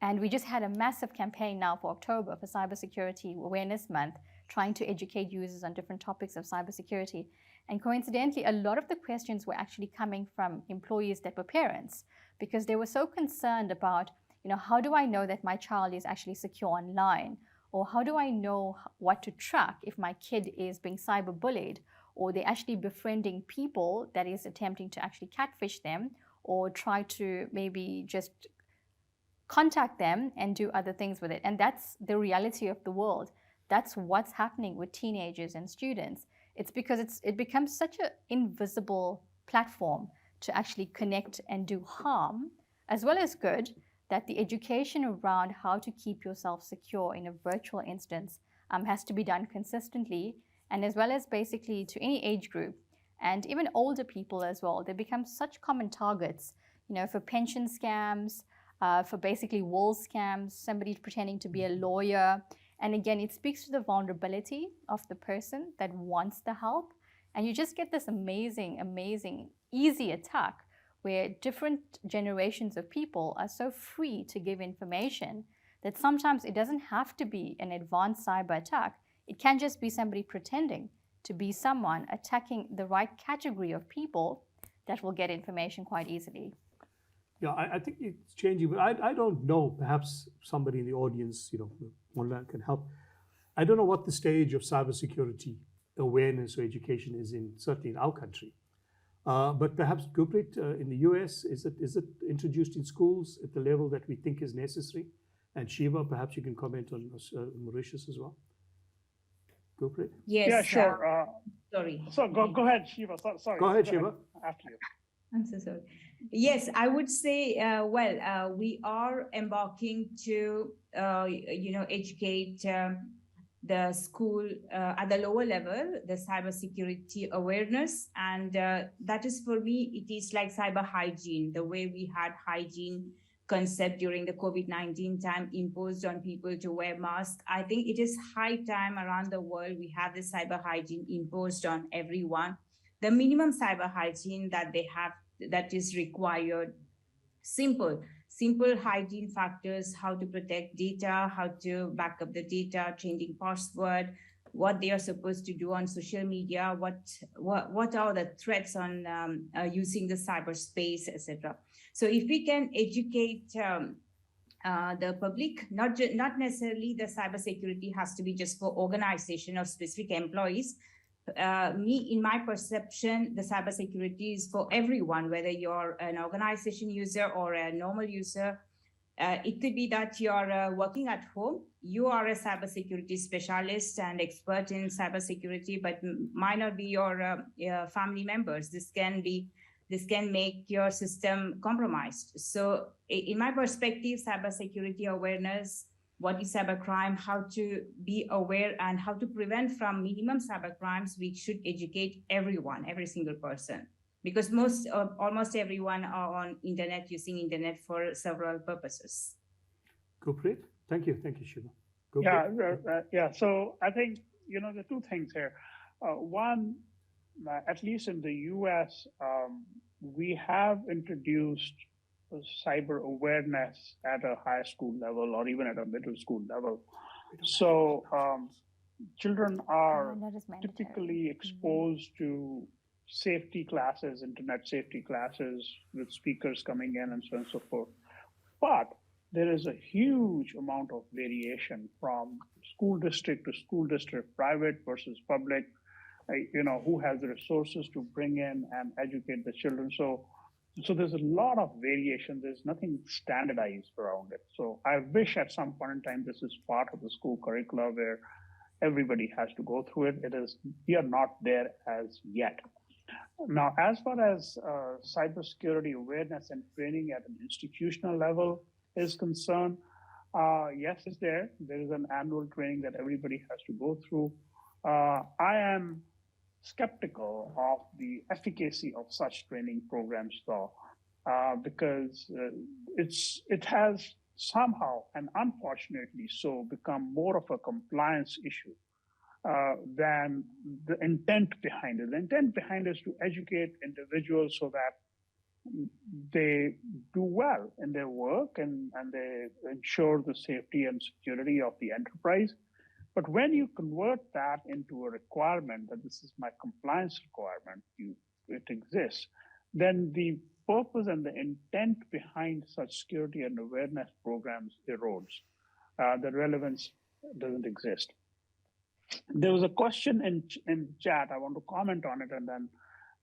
and we just had a massive campaign now for October for Cybersecurity Awareness Month, trying to educate users on different topics of cybersecurity. And coincidentally, a lot of the questions were actually coming from employees that were parents, because they were so concerned about, you know, how do I know that my child is actually secure online? Or how do I know what to track if my kid is being cyberbullied, or they're actually befriending people that is attempting to actually catfish them, or try to maybe just contact them and do other things with it. And that's the reality of the world. That's what's happening with teenagers and students. It's because it becomes such an invisible platform to actually connect and do harm as well as good, that the education around how to keep yourself secure in a virtual instance has to be done consistently, and as well as basically to any age group and even older people as well. They become such common targets, you know, for pension scams, for basically wall scams, somebody pretending to be a lawyer. And again, it speaks to the vulnerability of the person that wants the help. And you just get this amazing, easy attack where different generations of people are so free to give information that sometimes it doesn't have to be an advanced cyber attack. It can just be somebody pretending to be someone, attacking the right category of people that will get information quite easily. Yeah, I think it's changing, but I don't know, perhaps somebody in the audience, you know, online can help. I don't know what the stage of cybersecurity awareness or education is in, certainly in our country. But perhaps, Gurpreet, in the US, is it introduced in schools at the level that we think is necessary? And Shiva, perhaps you can comment on Mauritius as well. Gurpreet? Yes. Yeah, sure. Sorry. So go ahead, Shiva. Sorry. Go ahead, Shiva. After you. I'm so sorry. Yes, I would say, we are embarking to, educate the school at the lower level, the cybersecurity awareness. And that is, for me, it is like cyber hygiene, the way we had hygiene concept during the COVID-19 time imposed on people to wear masks. I think it is high time around the world we have the cyber hygiene imposed on everyone. the minimum cyber hygiene that they have, that is required. Simple hygiene factors, how to protect data, how to back up the data, changing password, what they are supposed to do on social media, what are the threats on using the cyberspace, etc. So if we can educate the public, not necessarily the cybersecurity has to be just for organization or specific employees. In my perception, the cybersecurity is for everyone, whether you're an organization user or a normal user. It could be that you're working at home, you are a cybersecurity specialist and expert in cybersecurity, but might not be your family members. This can make your system compromised. So in my perspective, cybersecurity awareness, what is cybercrime, how to be aware and how to prevent from minimum cybercrimes, we should educate everyone, every single person, because almost everyone are on internet, using internet for several purposes. Gurpreet, thank you, Shiva. Yeah. So I think there are two things here. One, at least in the U.S., we have introduced cyber awareness at a high school level or even at a middle school level. So children are typically exposed to safety classes, internet safety classes with speakers coming in and so on and so forth. But there is a huge amount of variation from school district to school district, private versus public, who has the resources to bring in and educate the children. So there's a lot of variation. There's nothing standardized around it. So I wish at some point in time this is part of the school curricula where everybody has to go through it. We are not there as yet. Now, as far as cybersecurity awareness and training at an institutional level is concerned, yes, it's there. There is an annual training that everybody has to go through. I am skeptical of the efficacy of such training programs, though, because it has somehow, and unfortunately so, become more of a compliance issue than the intent behind it. The intent behind it is to educate individuals so that they do well in their work and they ensure the safety and security of the enterprise. But when you convert that into a requirement, that this is my compliance requirement, it exists, then the purpose and the intent behind such security and awareness programs erodes. The relevance doesn't exist. There was a question in chat. I want to comment on it, and then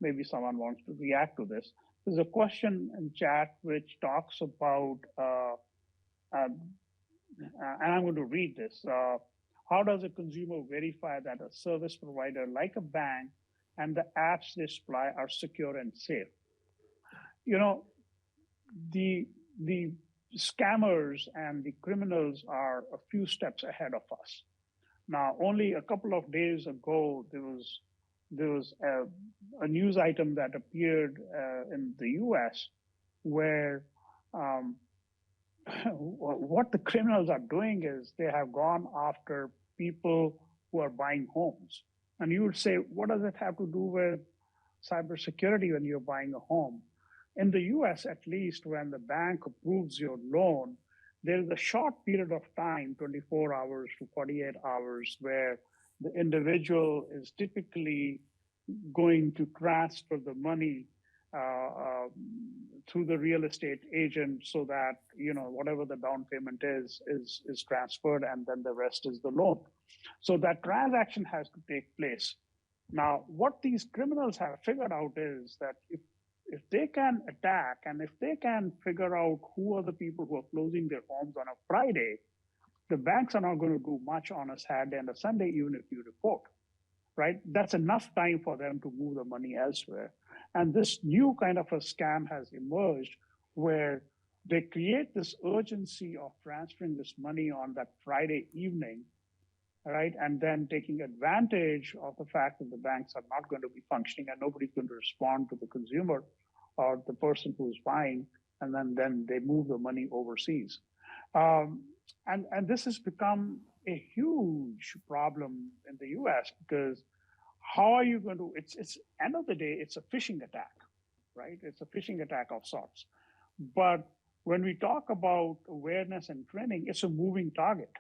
maybe someone wants to react to this. There's a question in chat which talks about, and I'm going to read this. How does a consumer verify that a service provider like a bank and the apps they supply are secure and safe? The scammers and the criminals are a few steps ahead of us. Now, only a couple of days ago, there was a news item that appeared in the U.S. where what the criminals are doing is they have gone after people who are buying homes. And you would say, what does it have to do with cybersecurity when you're buying a home? In the US, at least, when the bank approves your loan, there's a short period of time, 24 hours to 48 hours, where the individual is typically going to transfer the money through the real estate agent so that, whatever the down payment is transferred, and then the rest is the loan. So that transaction has to take place. Now, what these criminals have figured out is that if they can attack and if they can figure out who are the people who are closing their homes on a Friday, the banks are not going to do much on a Saturday and a Sunday, even if you report, right? That's enough time for them to move the money elsewhere. And this new kind of a scam has emerged where they create this urgency of transferring this money on that Friday evening, right? And then taking advantage of the fact that the banks are not going to be functioning and nobody's going to respond to the consumer or the person who's buying, and then they move the money overseas. And this has become a huge problem in the US because how are you going to, it's end of the day, it's a phishing attack, right? It's a phishing attack of sorts. But when we talk about awareness and training, it's a moving target.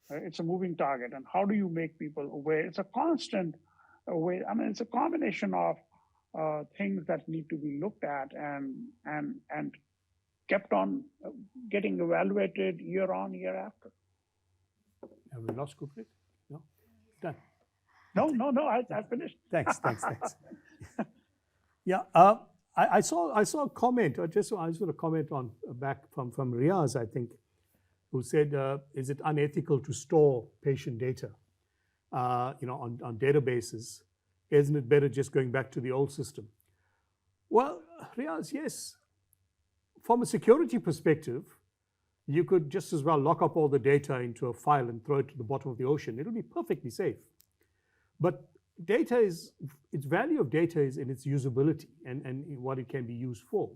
Right? It's a moving target. And how do you make people aware? It's a constant way. I mean, it's a combination of things that need to be looked at and kept on getting evaluated year on, year after. Have we lost Gurpreet? No? Done. No, I finished. Thanks. Yeah, I saw a comment, I just want to comment on back from Riaz, I think, who said, is it unethical to store patient data, on databases? Isn't it better just going back to the old system? Well, Riaz, yes. From a security perspective, you could just as well lock up all the data into a file and throw it to the bottom of the ocean. It'll be perfectly safe. But its value of data is in its usability and what it can be used for.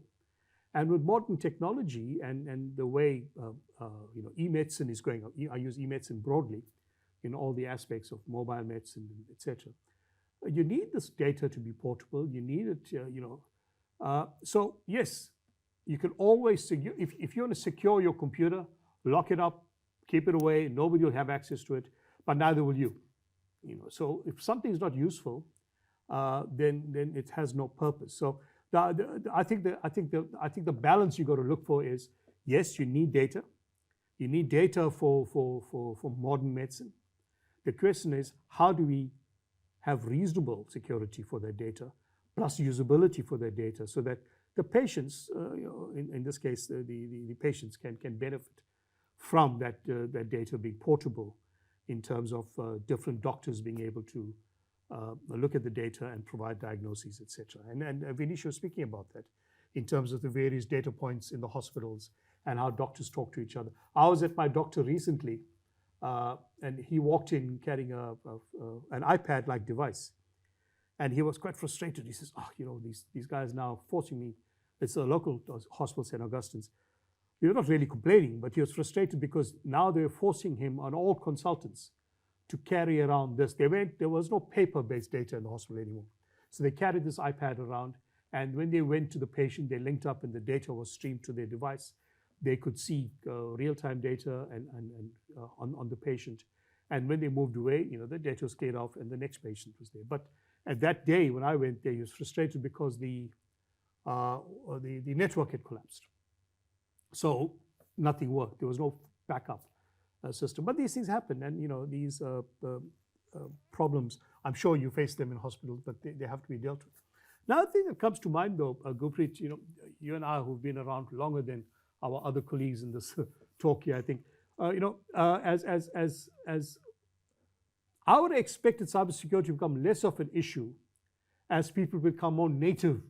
And with modern technology and the way e-medicine is going, I use e-medicine broadly in all the aspects of mobile medicine, etc. You need this data to be portable. You need it, so yes, you can always, if you want to secure your computer, lock it up, keep it away, nobody will have access to it, but neither will you. So if something is not useful, then it has no purpose. So I think the balance you got to look for is, yes, you need data. You need data for modern medicine. The question is, how do we have reasonable security for that data, plus usability for that data, so that the patients, in this case, the patients can benefit from that data being portable, in terms of different doctors being able to look at the data and provide diagnoses, etc. And Vinesh was speaking about that in terms of the various data points in the hospitals and how doctors talk to each other. I was at my doctor recently, and he walked in carrying an iPad-like device, and he was quite frustrated. He says, these guys now forcing me. It's a local hospital, St. Augustine's. He was not really complaining, but he was frustrated because now they're forcing him on all consultants to carry around this. There was no paper-based data in the hospital anymore. So they carried this iPad around, and when they went to the patient, they linked up and the data was streamed to their device. They could see real-time data on the patient. And when they moved away, the data was cleared off and the next patient was there. But at that day, when I went there, he was frustrated because the network had collapsed. So nothing worked. There was no backup system. But these things happen, and these problems, I'm sure you face them in hospitals, but they have to be dealt with. Another thing that comes to mind, though, Gurpreet, you and I, who've been around longer than our other colleagues in this talk here, I think, as I would expect cybersecurity to become less of an issue as people become more native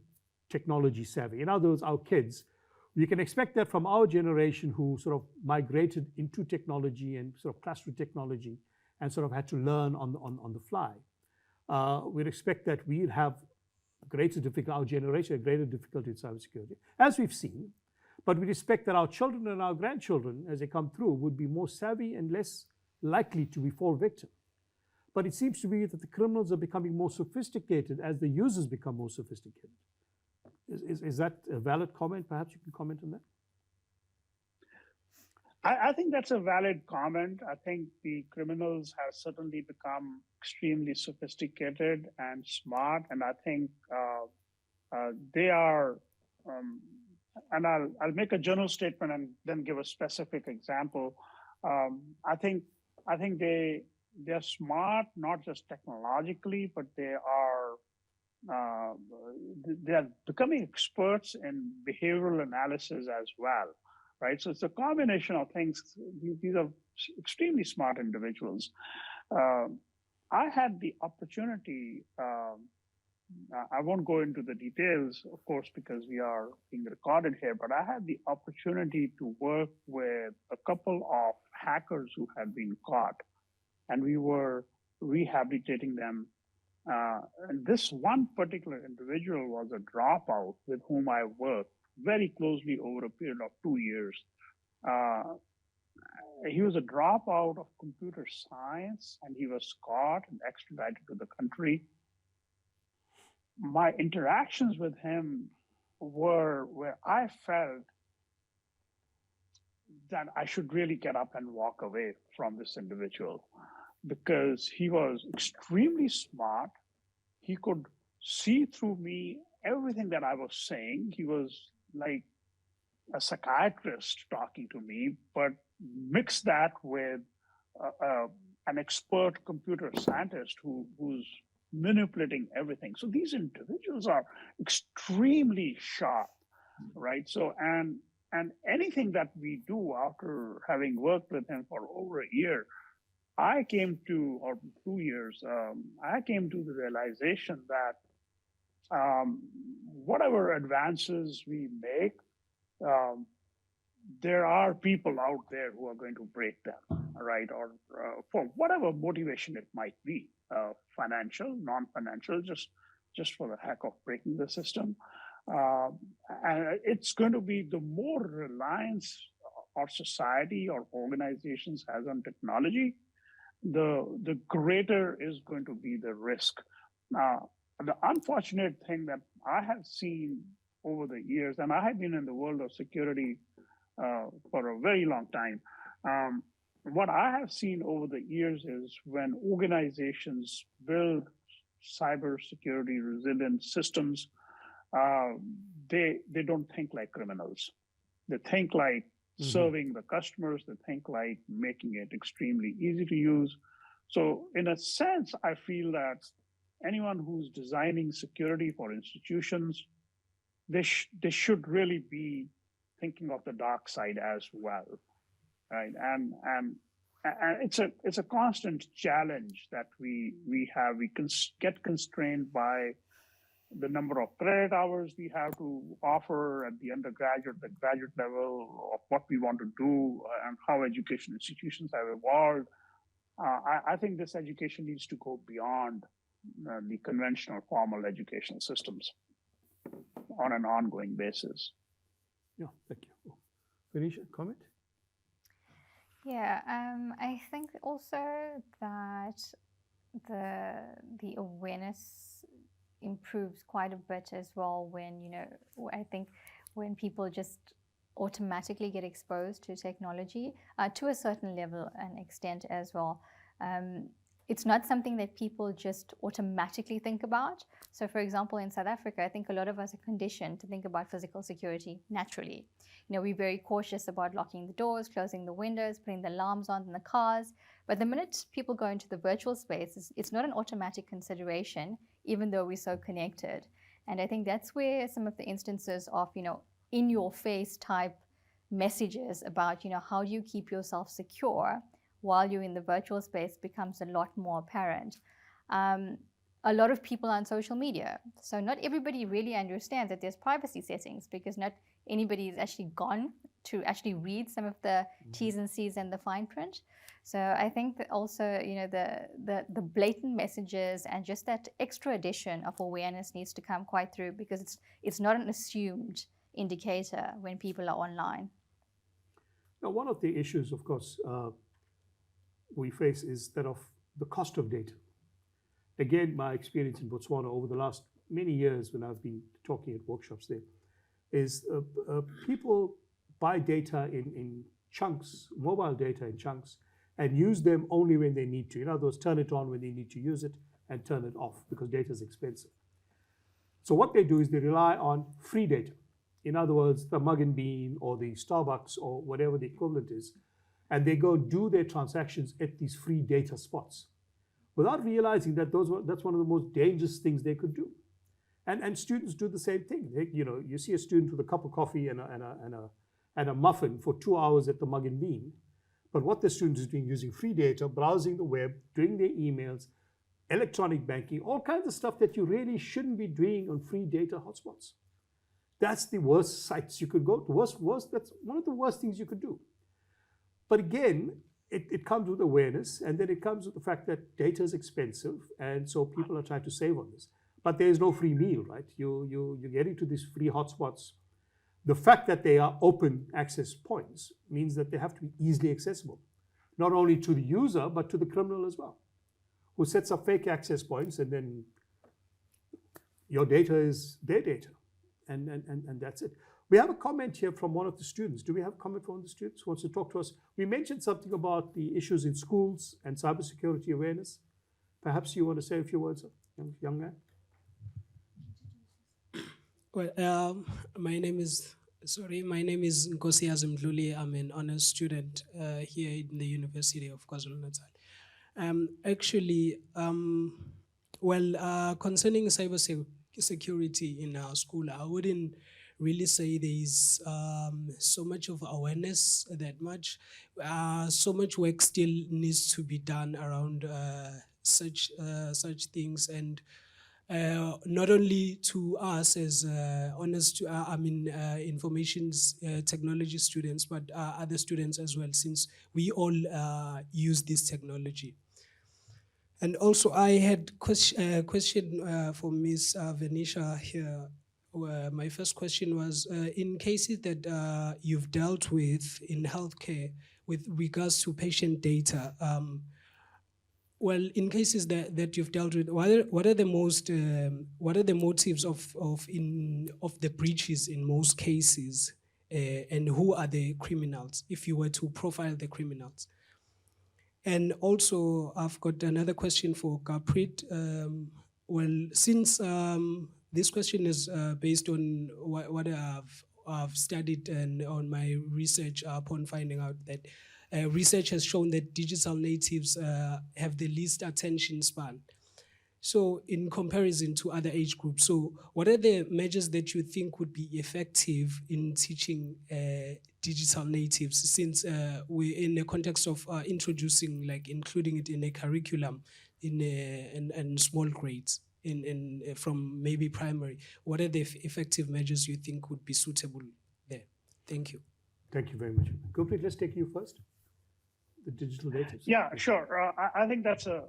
technology savvy. In other words, our kids. You can expect that from our generation, who sort of migrated into technology and sort of clashed with technology and sort of had to learn on the fly. We'd expect that we'd have greater difficulty, our generation had greater difficulty with cybersecurity, as we've seen. But we'd expect that our children and our grandchildren, as they come through, would be more savvy and less likely to fall victim. But it seems to be that the criminals are becoming more sophisticated as the users become more sophisticated. Is that a valid comment? Perhaps you can comment on that. I think that's a valid comment. I think the criminals have certainly become extremely sophisticated and smart, and I think they are. And I'll make a general statement and then give a specific example. I think they're smart, not just technologically, but they are becoming experts in behavioral analysis as well, right? So it's a combination of things. These are extremely smart individuals. I had the opportunity, I won't go into the details, of course, because we are being recorded here, but I had the opportunity to work with a couple of hackers who had been caught, and we were rehabilitating them. And this one particular individual was a dropout with whom I worked very closely over a period of 2 years. he was a dropout of computer science, and he was caught and extradited to the country. My interactions with him were where I felt that I should really get up and walk away from this individual, because he was extremely smart. He could see through me everything that I was saying. He was like a psychiatrist talking to me, but mix that with an expert computer scientist who's manipulating everything. So these individuals are extremely sharp, right? So and anything that we do after having worked with him for over a year, I came to, or 2 years, I came to the realization that whatever advances we make, there are people out there who are going to break them, right? Or for whatever motivation it might be, financial, non-financial, just for the heck of breaking the system. And it's going to be the more reliance our society or organizations has on technology, the greater is going to be the risk. The unfortunate thing that I have seen over the years, and I have been in the world of security for a very long time, what I have seen over the years is when organizations build cybersecurity resilient systems, they don't think like criminals. They think like serving the customers. They think like making it extremely easy to use. So in a sense, I feel that anyone who's designing security for institutions, they should really be thinking of the dark side as well, right? And it's a constant challenge that we have. We get constrained by the number of credit hours we have to offer at the undergraduate, the graduate level, of what we want to do, and how education institutions have evolved. I think this education needs to go beyond the conventional formal education systems on an ongoing basis. Yeah, thank you. Felicia, comment? Yeah, I think also that the awareness improves quite a bit as well when, you know, I think when people just automatically get exposed to technology to a certain level and extent as well. It's not something that people just automatically think about. So for example, in South Africa, I think a lot of us are conditioned to think about physical security naturally. You know, we're very cautious about locking the doors, closing the windows, putting the alarms on in the cars. But the minute people go into the virtual space, it's not an automatic consideration, even though we're so connected. And I think that's where some of the instances of, you know, in your face type messages about, you know, how do you keep yourself secure while you're in the virtual space becomes a lot more apparent. A lot of people are on social media, so not everybody really understands that there's privacy settings, because not anybody is actually gone to actually read some of the T's and C's and the fine print. So I think that also, you know, the blatant messages and just that extra addition of awareness needs to come quite through, because it's not an assumed indicator when people are online. Now, one of the issues, of course, we face is that of the cost of data. Again, my experience in Botswana over the last many years when I've been talking at workshops there is people buy data in chunks, mobile data in chunks, and use them only when they need to. In other words, turn it on when they need to use it and turn it off because data is expensive. So what they do is they rely on free data. In other words, the Mug and Bean or the Starbucks or whatever the equivalent is, and they go do their transactions at these free data spots without realizing that that's one of the most dangerous things they could do. And students do the same thing. You see a student with a cup of coffee and a muffin for 2 hours at the Mug and Bean, but what the student is doing, using free data, browsing the web, doing their emails, electronic banking, all kinds of stuff that you really shouldn't be doing on free data hotspots. That's the worst sites you could go to. That's one of the worst things you could do. But again, it comes with awareness, and then it comes with the fact that data is expensive, and so people are trying to save on this. But there is no free meal, right? You're getting to these free hotspots. The fact that they are open access points means that they have to be easily accessible. not only to the user, but to the criminal as well, who sets up fake access points, and then your data is their data. And that's it. We have a comment here from one of the students. Do we have a comment from one of the students who wants to talk to us? We mentioned something about the issues in schools and cybersecurity awareness. Perhaps you want to say a few words, young man? Well, my name is Nkosi Azimdluli. I'm an honors student here in the University of KwaZulu-Natal. Concerning cyber security in our school, I wouldn't really say there is so much of awareness that much. So much work still needs to be done around such things, and not only to us as information technology students, but other students as well, since we all use this technology. And also, I had question for Ms. Venetia here. My first question was, in cases that you've dealt with in healthcare with regards to patient data, in cases that you've dealt with, what are the motives of the breaches in most cases, and who are the criminals, if you were to profile the criminals? And also, I've got another question for Gurpreet. Since this question is based on what I've studied and on my research upon finding out that research has shown that digital natives have the least attention span. So in comparison to other age groups, so what are the measures that you think would be effective in teaching digital natives, since we're in the context of including it in a curriculum in small grades from maybe primary? What are the effective measures you think would be suitable there? Thank you. Thank you very much. Gurpreet, let's take you first. The digital natives. Yeah, sure. I think that's an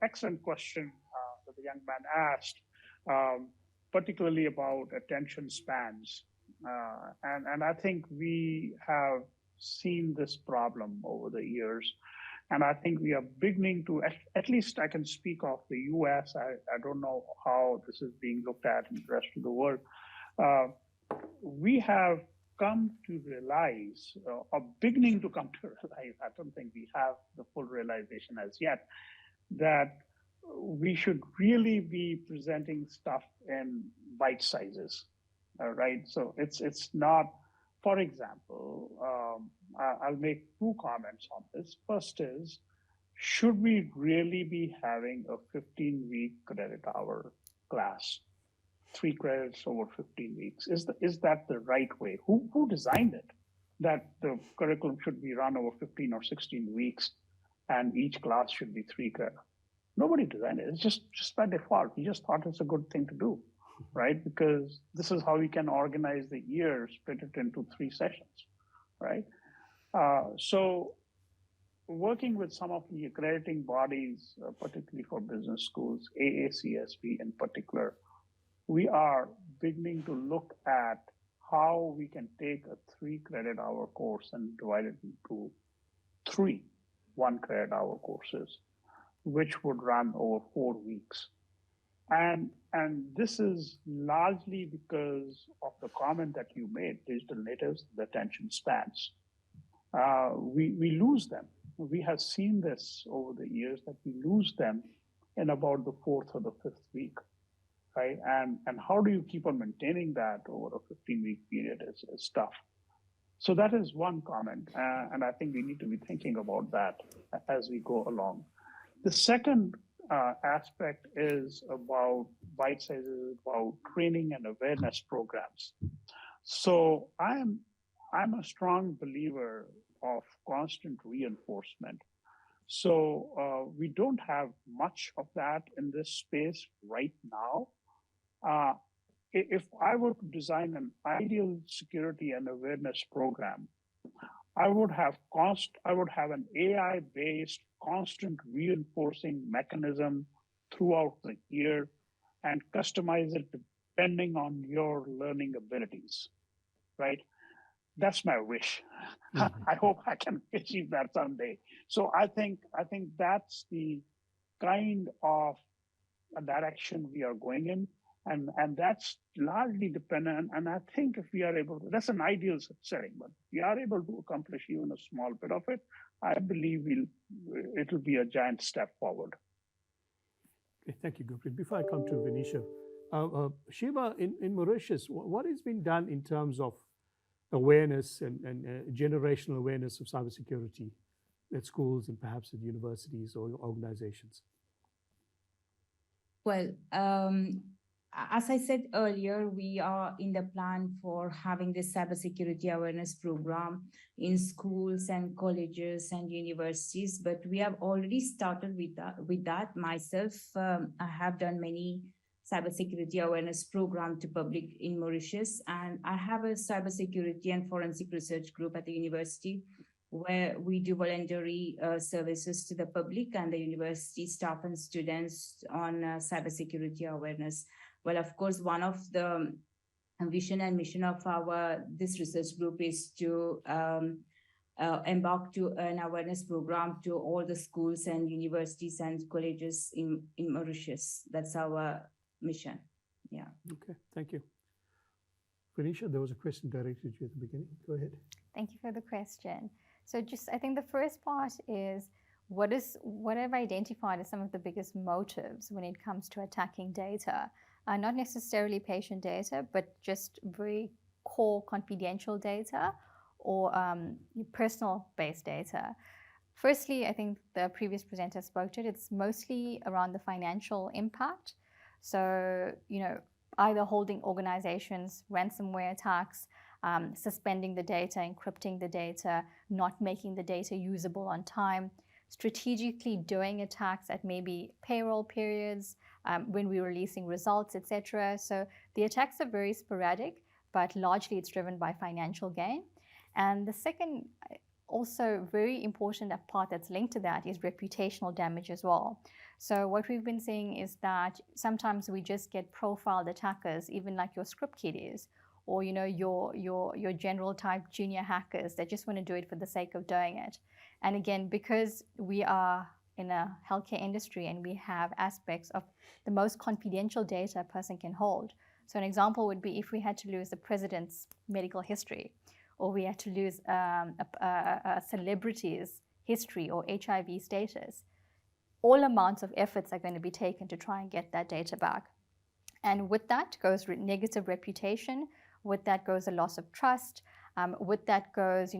excellent question that the young man asked, particularly about attention spans. And I think we have seen this problem over the years. And I think we are beginning to, at least I can speak of the US. I don't know how this is being looked at in the rest of the world. We have come to realize, or beginning to come to realize, I don't think we have the full realization as yet, that we should really be presenting stuff in bite sizes, right? So it's not, for example, I'll make two comments on this. First is, should we really be having a 15-week credit hour class? 3 credits over 15 weeks. Is that the right way? Who designed it? That the curriculum should be run over 15 or 16 weeks and each class should be 3 credits. Nobody designed it. It's just by default. We just thought it's a good thing to do, right? Because this is how we can organize the year, split it into 3 sessions, right? So working with some of the accrediting bodies, particularly for business schools, AACSB in particular, we are beginning to look at how we can take a 3 credit hour course and divide it into 3 1 credit hour courses, which would run over 4 weeks. And this is largely because of the comment that you made, digital natives, the attention spans. We lose them. We have seen this over the years, that we lose them in about the 4th or the 5th week. Right? And how do you keep on maintaining that over a 15-week period is tough. So that is one comment. And I think we need to be thinking about that as we go along. The second aspect is about bite sizes, about training and awareness programs. So I'm a strong believer of constant reinforcement. So we don't have much of that in this space right now. If I were to design an ideal security and awareness program, I would have an AI-based constant reinforcing mechanism throughout the year and customize it depending on your learning abilities, right? That's my wish. I hope I can achieve that someday. So I think that's the kind of direction we are going in, and that's largely dependent. And I think if we are able to, that's an ideal setting, but if we are able to accomplish even a small bit of it, I believe it'll be a giant step forward. Okay, thank you, Gurpreet. Before I come to Venetia, Shiva, in Mauritius, what has been done in terms of awareness and generational awareness of cybersecurity at schools and perhaps at universities or organizations? Well, as I said earlier, we are in the plan for having this cybersecurity awareness program in schools and colleges and universities, but we have already started with that. Myself, I have done many cybersecurity awareness program to public in Mauritius, and I have a cybersecurity and forensic research group at the university where we do voluntary services to the public and the university staff and students on cybersecurity awareness. Well, of course, one of the vision and mission of this research group is to embark to an awareness program to all the schools and universities and colleges in Mauritius. That's our mission. Yeah. Okay, thank you. Venetia, there was a question directed to you at the beginning. Go ahead. Thank you for the question. So I think the first part is what I've identified as some of the biggest motives when it comes to attacking data. Not necessarily patient data, but just very core confidential data or personal-based data. Firstly, I think the previous presenter spoke to it. It's mostly around the financial impact. So, either holding organizations, ransomware attacks, suspending the data, encrypting the data, not making the data usable on time, strategically doing attacks at maybe payroll periods, when we're releasing results, etc. So the attacks are very sporadic, but largely it's driven by financial gain. And the second, also very important part that's linked to that is reputational damage as well. So what we've been seeing is that sometimes we just get profiled attackers, even like your script kiddies, or your general type junior hackers that just want to do it for the sake of doing it. And again, because we are in a healthcare industry and we have aspects of the most confidential data a person can hold. So an example would be if we had to lose the president's medical history, or we had to lose a celebrity's history or HIV status. All amounts of efforts are going to be taken to try and get that data back. And with that goes negative reputation, with that goes a loss of trust, with that goes,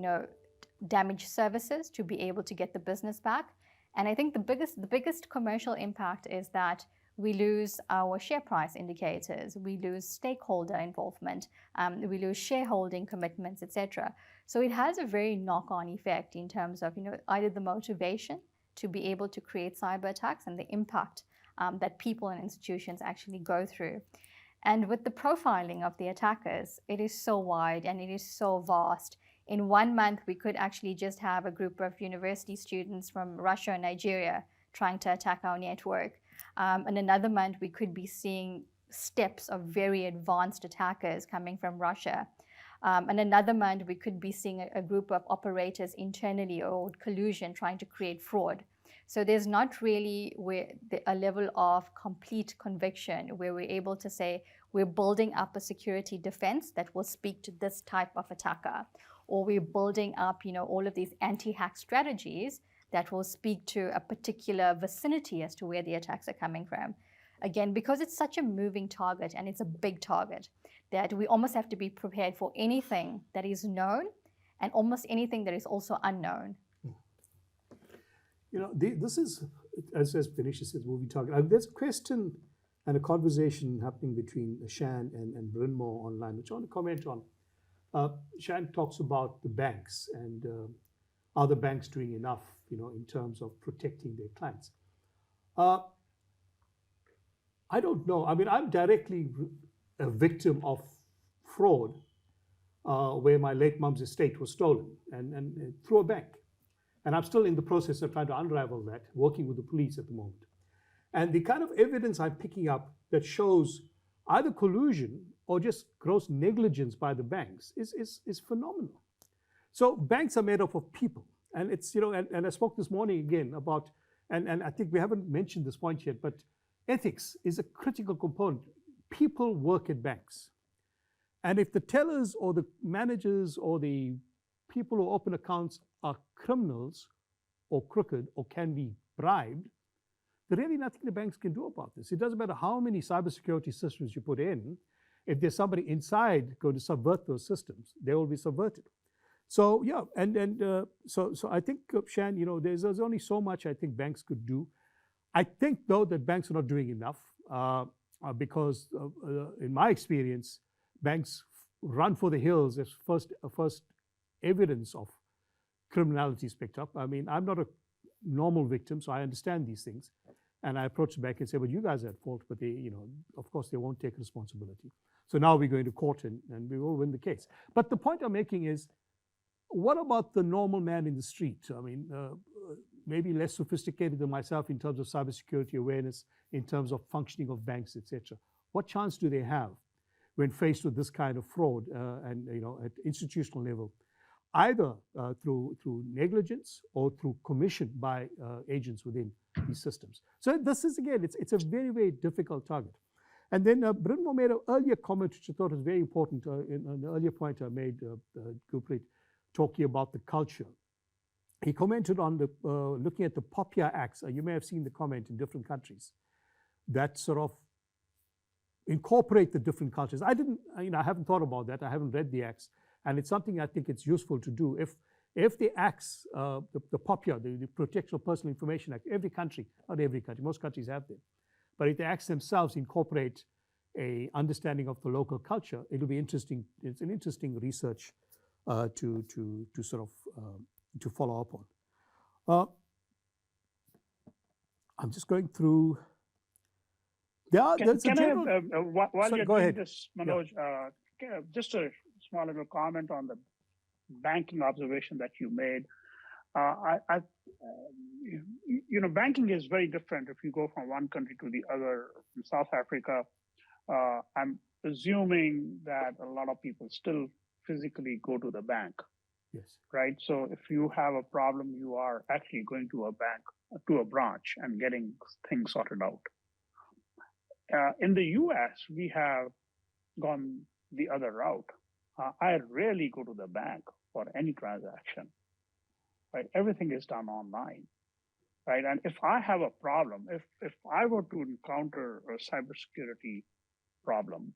damaged services to be able to get the business back. And I think the biggest commercial impact is that we lose our share price indicators, we lose stakeholder involvement, we lose shareholding commitments, etc. So it has a very knock-on effect in terms of, either the motivation to be able to create cyber attacks and the impact that people and institutions actually go through. And with the profiling of the attackers, it is so wide and it is so vast. In 1 month, we could actually just have a group of university students from Russia and Nigeria trying to attack our network. In another month, we could be seeing steps of very advanced attackers coming from Russia. In another month, we could be seeing a group of operators internally or collusion trying to create fraud. So there's not really a level of complete conviction where we're able to say we're building up a security defense that will speak to this type of attacker, or we're building up, all of these anti-hack strategies that will speak to a particular vicinity as to where the attacks are coming from. Again, because it's such a moving target and it's a big target, that we almost have to be prepared for anything that is known and almost anything that is also unknown. This is, as Venetia says, moving target. There's a question and a conversation happening between Shan and Brynmore online, which I want to comment on. Shan talks about the banks and are the banks doing enough, in terms of protecting their clients. I don't know. I mean, I'm directly a victim of fraud where my late mum's estate was stolen and through a bank. And I'm still in the process of trying to unravel that, working with the police at the moment. And the kind of evidence I'm picking up that shows either collusion or just gross negligence by the banks is phenomenal. So banks are made up of people. And it's, you know, and I spoke this morning again about, and I think we haven't mentioned this point yet, but ethics is a critical component. People work at banks. And if the tellers or the managers or the people who open accounts are criminals or crooked or can be bribed, there's really nothing the banks can do about this. It doesn't matter how many cybersecurity systems you put in. If there's somebody inside going to subvert those systems, they will be subverted. So yeah, so I think, Shan, you know, there's only so much I think banks could do. I think though that banks are not doing enough because in my experience, banks run for the hills as first evidence of criminality is picked up. I mean, I'm not a normal victim, so I understand these things. And I approach the bank and say, well, you guys are at fault, but they, you know, of course they won't take responsibility. So now we're going to court and we will win the case. But the point I'm making is, what about the normal man in the street? I mean, maybe less sophisticated than myself in terms of cybersecurity awareness, in terms of functioning of banks, etc. What chance do they have when faced with this kind of fraud and, you know, at institutional level, either through negligence or through commission by agents within these systems? So this is, again, it's a very, very difficult target. And then Bruno made an earlier comment, which I thought was very important in an earlier point I made, Gurpreet, talking about the culture. He commented on the looking at the POPIA acts. You may have seen the comment in different countries that sort of incorporate the different cultures. I haven't thought about that. I haven't read the acts, and it's something I think it's useful to do. If the acts, the POPIA, the Protection of Personal Information Act, every country, not every country, most countries have them, but if the acts themselves incorporate a understanding of the local culture, it'll be interesting. It's an interesting research to sort of to follow up on. I'm just going through. While you're go doing ahead. this, Manoj, just a small little comment on the banking observation that you made. You know, banking is very different if you go from one country to the other. In South Africa, I'm assuming that a lot of people still physically go to the bank. Yes. Right. So if you have a problem, you are actually going to a bank, to a branch, and getting things sorted out. In the US, we have gone the other route. I rarely go to the bank for any transaction. Right. Everything is done online. Right. And if I have a problem, if I were to encounter a cybersecurity problem,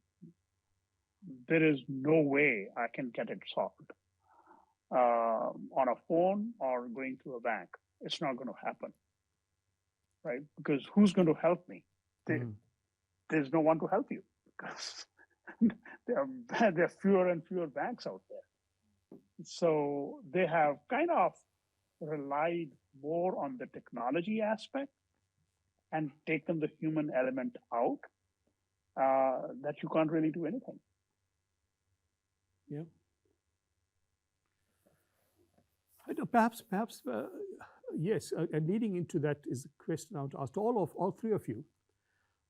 there is no way I can get it solved on a phone or going to a bank. It's not going to happen, right? Because who's going to help me? There's no one to help you because there are fewer and fewer banks out there. So they have kind of relied more on the technology aspect and taken the human element out, that you can't really do anything. Yeah. Perhaps, yes. And leading into that is a question I want to ask to all three of you,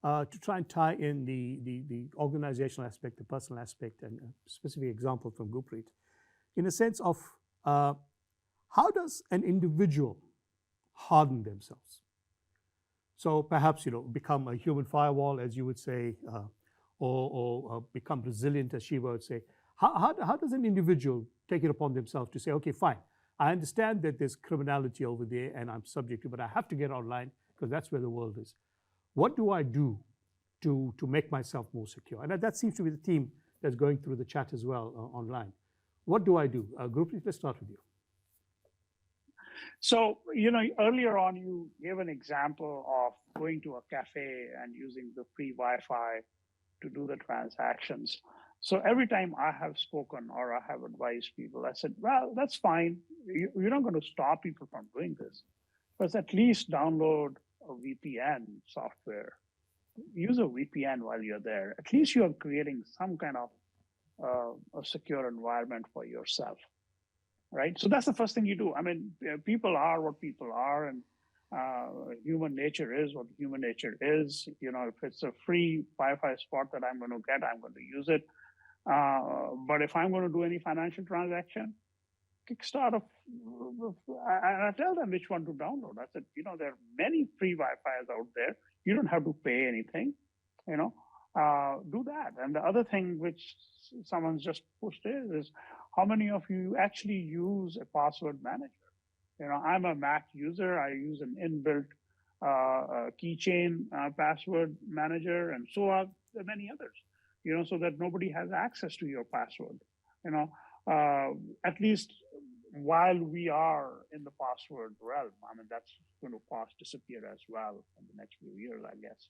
to try and tie in the organizational aspect, the personal aspect, and a specific example from Gurpreet, in a sense of how does an individual harden themselves? So perhaps, you know, become a human firewall, as you would say, or become resilient, as Shiva would say. How does an individual take it upon themselves to say, okay, fine, I understand that there's criminality over there and I'm subject to, but I have to get online because that's where the world is. What do I do to make myself more secure? And that seems to be the theme that's going through the chat as well online. What do I do? Gurpreet, let's start with you. So, you know, earlier on, you gave an example of going to a cafe and using the free Wi-Fi to do the transactions. So every time I have spoken or I have advised people, I said, well, that's fine. You're not going to stop people from doing this, but at least download a VPN software. Use a VPN while you're there. At least you are creating some kind of a secure environment for yourself, right? So that's the first thing you do. I mean, people are what people are, and human nature is what human nature is. You know, if it's a free Wi-Fi spot that I'm going to get, I'm going to use it. But if I'm going to do any financial transaction, kickstart and I tell them which one to download. I said, there are many free Wi-Fi's out there. You don't have to pay anything, do that. And the other thing which someone's just pushed is how many of you actually use a password manager? I'm a Mac user. I use an inbuilt keychain password manager, and so are there many others, so that nobody has access to your password, at least while we are in the password realm. I mean, that's going to disappear as well in the next few years, I guess.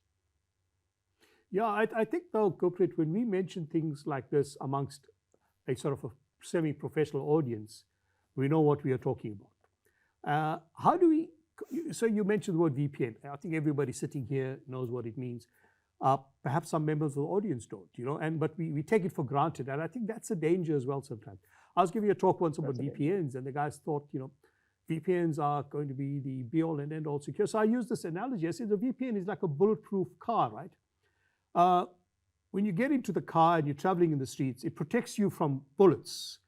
Yeah, I think though, Gurpreet, when we mention things like this amongst a sort of a semi-professional audience, we know what we are talking about. How do we, so you mentioned the word VPN. I think everybody sitting here knows what it means. Perhaps some members of the audience don't, but we take it for granted. And I think that's a danger as well sometimes. I was giving a talk once about VPNs, and the guys thought, VPNs are going to be the be-all and end-all secure. So I use this analogy. I said the VPN is like a bulletproof car, right? When you get into the car and you're traveling in the streets, it protects you from bullets.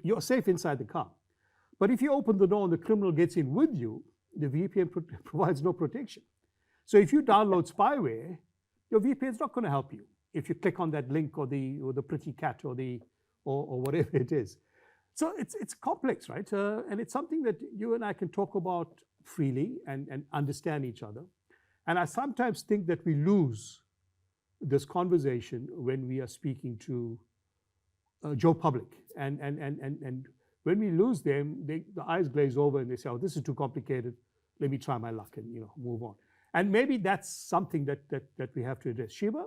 You're safe inside the car. But if you open the door and the criminal gets in with you, the VPN provides no protection. So if you download spyware, your VPN is not going to help you if you click on that link or the pretty cat or whatever it is. So it's complex, right? And it's something that you and I can talk about freely and understand each other. And I sometimes think that we lose this conversation when we are speaking to Joe Public. And when we lose them, the eyes glaze over and they say, oh, this is too complicated. Let me try my luck and move on. And maybe that's something that we have to address. Shiva,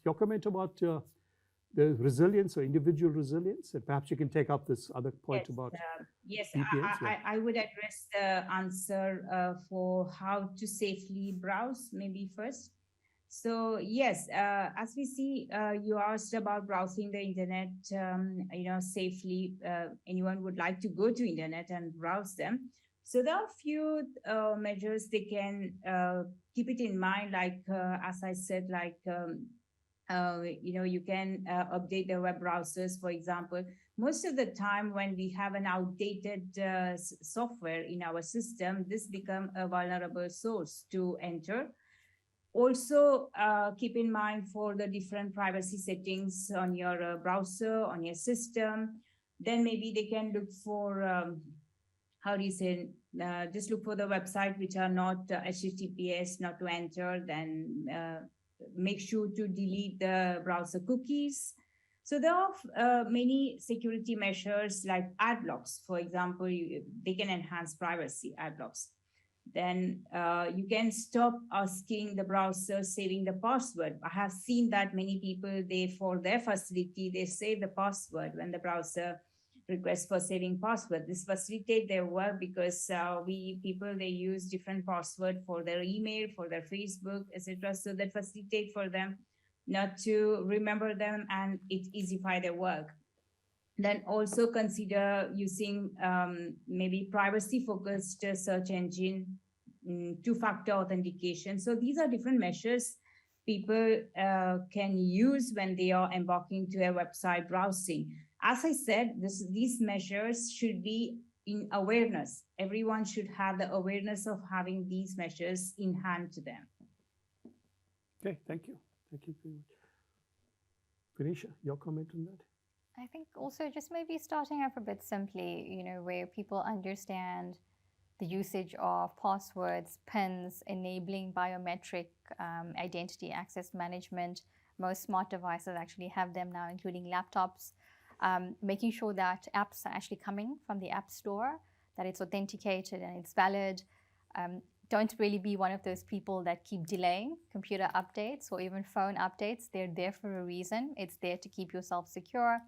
your comment about the resilience or individual resilience, and perhaps you can take up this other point about yes, VPNs. I would address the answer for how to safely browse maybe first. So yes, as we see, you asked about browsing the internet, safely. Anyone would like to go to internet and browse them. So there are a few measures they can keep it in mind, like as I said, like you can update the web browsers, for example. Most of the time when we have an outdated software in our system, this becomes a vulnerable source to enter. Also, keep in mind for the different privacy settings on your browser, on your system. Then maybe they can look for, just look for the website which are not HTTPS, not to enter, then make sure to delete the browser cookies. So there are many security measures like ad blocks, for example. They can enhance privacy, ad blocks. Then you can stop asking the browser saving the password. I have seen that many people, for their facility, they save the password when the browser requests for saving password. This facilitates their work because they use different password for their email, for their Facebook, etc. So that facilitate for them not to remember them, and it easify their work. Then also consider using maybe privacy-focused search engine, two-factor authentication. So these are different measures people can use when they are embarking to a website browsing. As I said, these measures should be in awareness. Everyone should have the awareness of having these measures in hand to them. Okay, thank you. Thank you very much. Phoenicia, your comment on that? I think also just maybe starting off a bit simply, where people understand the usage of passwords, PINs, enabling biometric identity access management. Most smart devices actually have them now, including laptops. Making sure that apps are actually coming from the App Store, that it's authenticated and it's valid. Don't really be one of those people that keep delaying computer updates or even phone updates. They're there for a reason. It's there to keep yourself secure.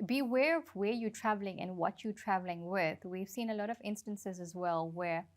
Be aware of where you're traveling and what you're traveling with. We've seen a lot of instances as well where,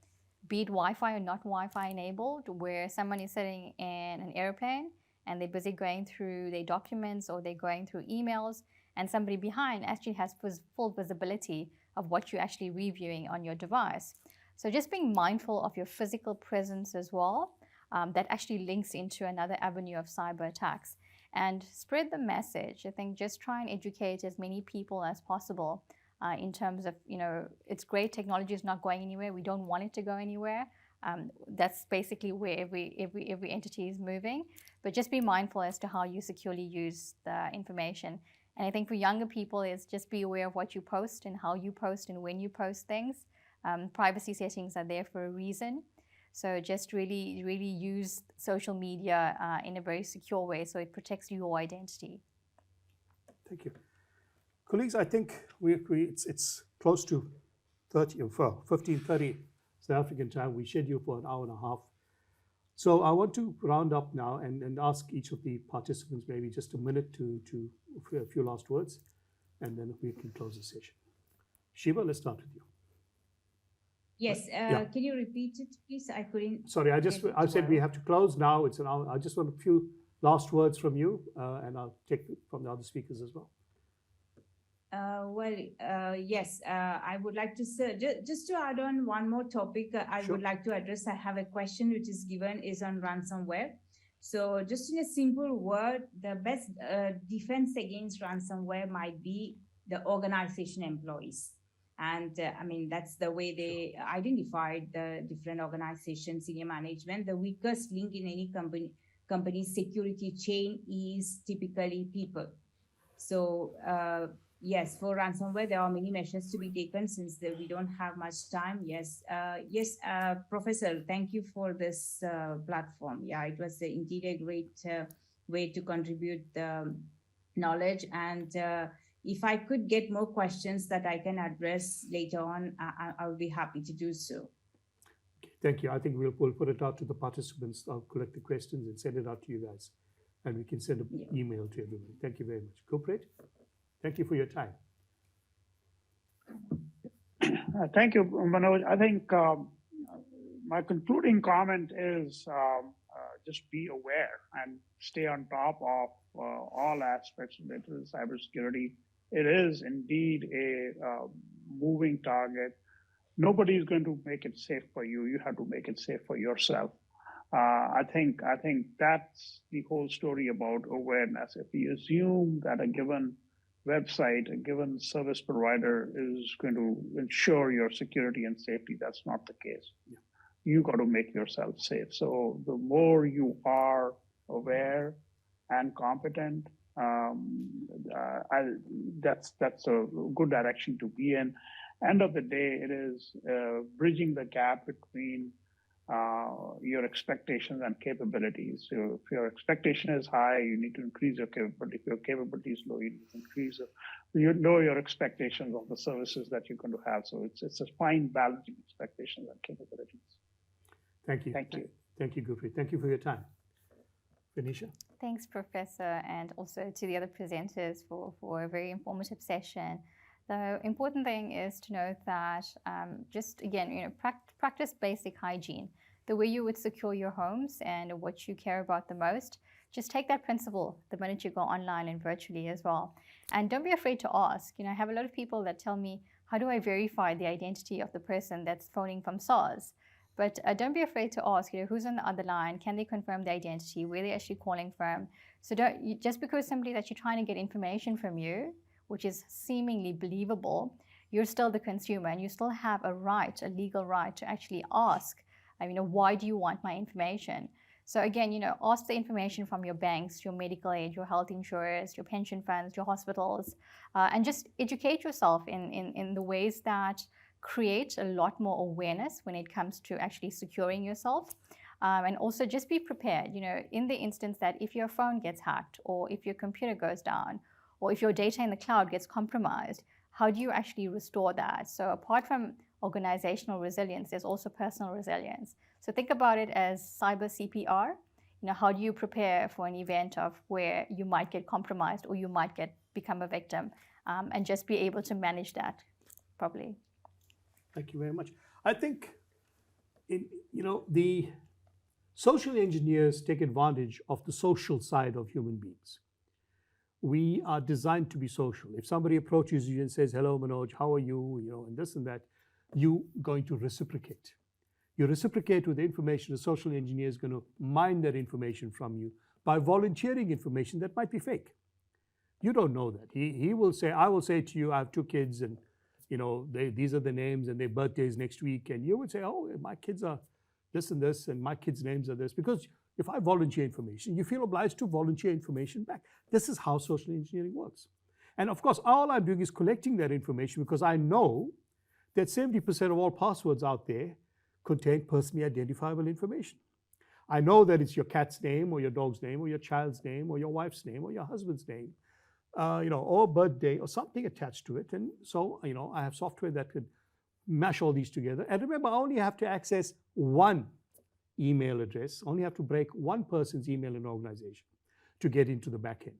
be it Wi-Fi or not Wi-Fi enabled, where someone is sitting in an airplane and they're busy going through their documents or they're going through emails, and somebody behind actually has full visibility of what you're actually reviewing on your device. So just being mindful of your physical presence as well, that actually links into another avenue of cyber attacks. And spread the message. I think just try and educate as many people as possible in terms of, it's great, technology is not going anywhere. We don't want it to go anywhere. That's basically where every entity is moving. But just be mindful as to how you securely use the information. And I think for younger people is just be aware of what you post and how you post and when you post things. Privacy settings are there for a reason. So just really use social media in a very secure way so it protects your identity. Thank you. Colleagues, I think it's close to 15:30 South African time. We schedule for an hour and a half. So I want to round up now and ask each of the participants maybe just a minute to a few last words, and then we can close the session. Shiva, let's start with you. Yes, Yeah. Can you repeat it, please? I couldn't. Sorry, I said we have to close now. It's an hour. I just want a few last words from you, and I'll take from the other speakers as well. Yes, I would like to say, just to add on one more topic I Sure. would like to address. I have a question which is given is on ransomware. So just in a simple word, the best defense against ransomware might be the organization employees. And I mean, that's the way they identified the different organizations, senior management. The weakest link in any company's security chain is typically people. So yes, for ransomware, there are many measures to be taken since we don't have much time. Yes, Professor, thank you for this platform. Yeah, it was indeed a great way to contribute the knowledge. And if I could get more questions that I can address later on, I'll be happy to do so. Thank you. I think we'll put it out to the participants. I'll collect the questions and send it out to you guys. And we can send an email to everybody. Thank you very much. Gopret, thank you for your time. Thank you, Manoj. I think my concluding comment is just be aware and stay on top of all aspects related to cybersecurity. It is indeed a moving target. Nobody is going to make it safe for you. You have to make it safe for yourself. I think that's the whole story about awareness. If we assume that a given website, a given service provider is going to ensure your security and safety, that's not the case. Yeah. You got to make yourself safe. So the more you are aware and competent, that's a good direction to be in. End of the day, it is bridging the gap between your expectations and capabilities. So if your expectation is high, you need to increase your capability. If your capability is low, you need to increase lower your expectations of the services that you're going to have. So it's a fine balancing expectations and capabilities. Thank you. Thank you. Thank you, Gopret. Thank you for your time. Venetia. Thanks, Professor, and also to the other presenters for a very informative session. The important thing is to note that just again, practice basic hygiene. The way you would secure your homes and what you care about the most, just take that principle the minute you go online and virtually as well. And don't be afraid to ask. I have a lot of people that tell me, how do I verify the identity of the person that's phoning from SARS? But don't be afraid to ask, who's on the other line? Can they confirm the identity? Where they're actually calling from? So just because somebody that you're trying to get information from you, which is seemingly believable, you're still the consumer and you still have a right, a legal right to actually ask, why do you want my information? So again, ask the information from your banks, your medical aid, your health insurers, your pension funds, your hospitals, and just educate yourself in the ways that create a lot more awareness when it comes to actually securing yourself. And also just be prepared, in the instance that if your phone gets hacked or if your computer goes down or if your data in the cloud gets compromised, how do you actually restore that? So apart from organizational resilience, there's also personal resilience. So think about it as cyber CPR. How do you prepare for an event of where you might get compromised or you might become a victim, and just be able to manage that properly. Thank you very much. I think, the social engineers take advantage of the social side of human beings. We are designed to be social. If somebody approaches you and says, hello, Manoj, how are you, and this and that, you're going to reciprocate. You reciprocate with the information. The social engineer is going to mine that information from you by volunteering information that might be fake. You don't know that. He will say, I will say to you, I have 2 kids and these are the names and their birthdays next week. And you would say, oh, my kids are this and this, and my kids' names are this. Because if I volunteer information, you feel obliged to volunteer information back. This is how social engineering works. And of course, all I'm doing is collecting that information because I know that 70% of all passwords out there contain personally identifiable information. I know that it's your cat's name or your dog's name or your child's name or your wife's name or your husband's name, or birthday or something attached to it. And so, I have software that could mash all these together. And remember, I only have to access one email address, only have to break one person's email in an organization to get into the back end.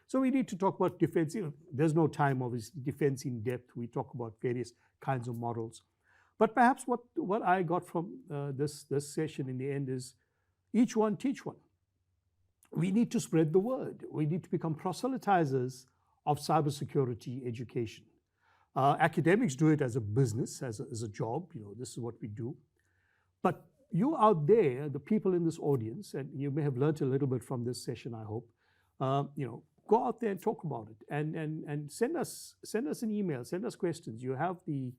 So we need to talk about defense. There's no time, obviously, defense in depth. We talk about various kinds of models. But perhaps what I got from this session in the end is each one teach one. We need to spread the word. We need to become proselytizers of cybersecurity education. Academics do it as a business, as a job. This is what we do. But you out there, the people in this audience, and you may have learned a little bit from this session, I hope, go out there and talk about it, and send us an email, send us questions. You have the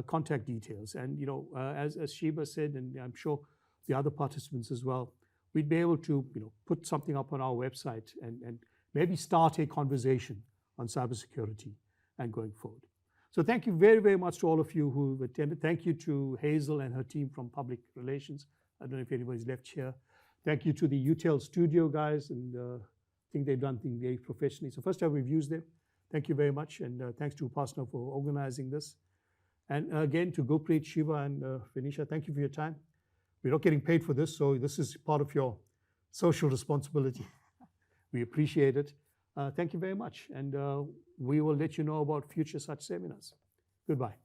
contact details, and as Sheba said, and I'm sure the other participants as well, we'd be able to put something up on our website and maybe start a conversation on cybersecurity and going forward. So thank you very, very much to all of you who've attended. Thank you to Hazel and her team from Public Relations. I don't know if anybody's left here. Thank you to the UTEL studio guys, and I think they've done things very professionally. So first time we've used them. Thank you very much, and thanks to Upasana for organizing this. And again, to Gurpreet, Shiva, and Venisha, thank you for your time. We're not getting paid for this, so this is part of your social responsibility. We appreciate it. Thank you very much, and we will let you know about future such seminars. Goodbye.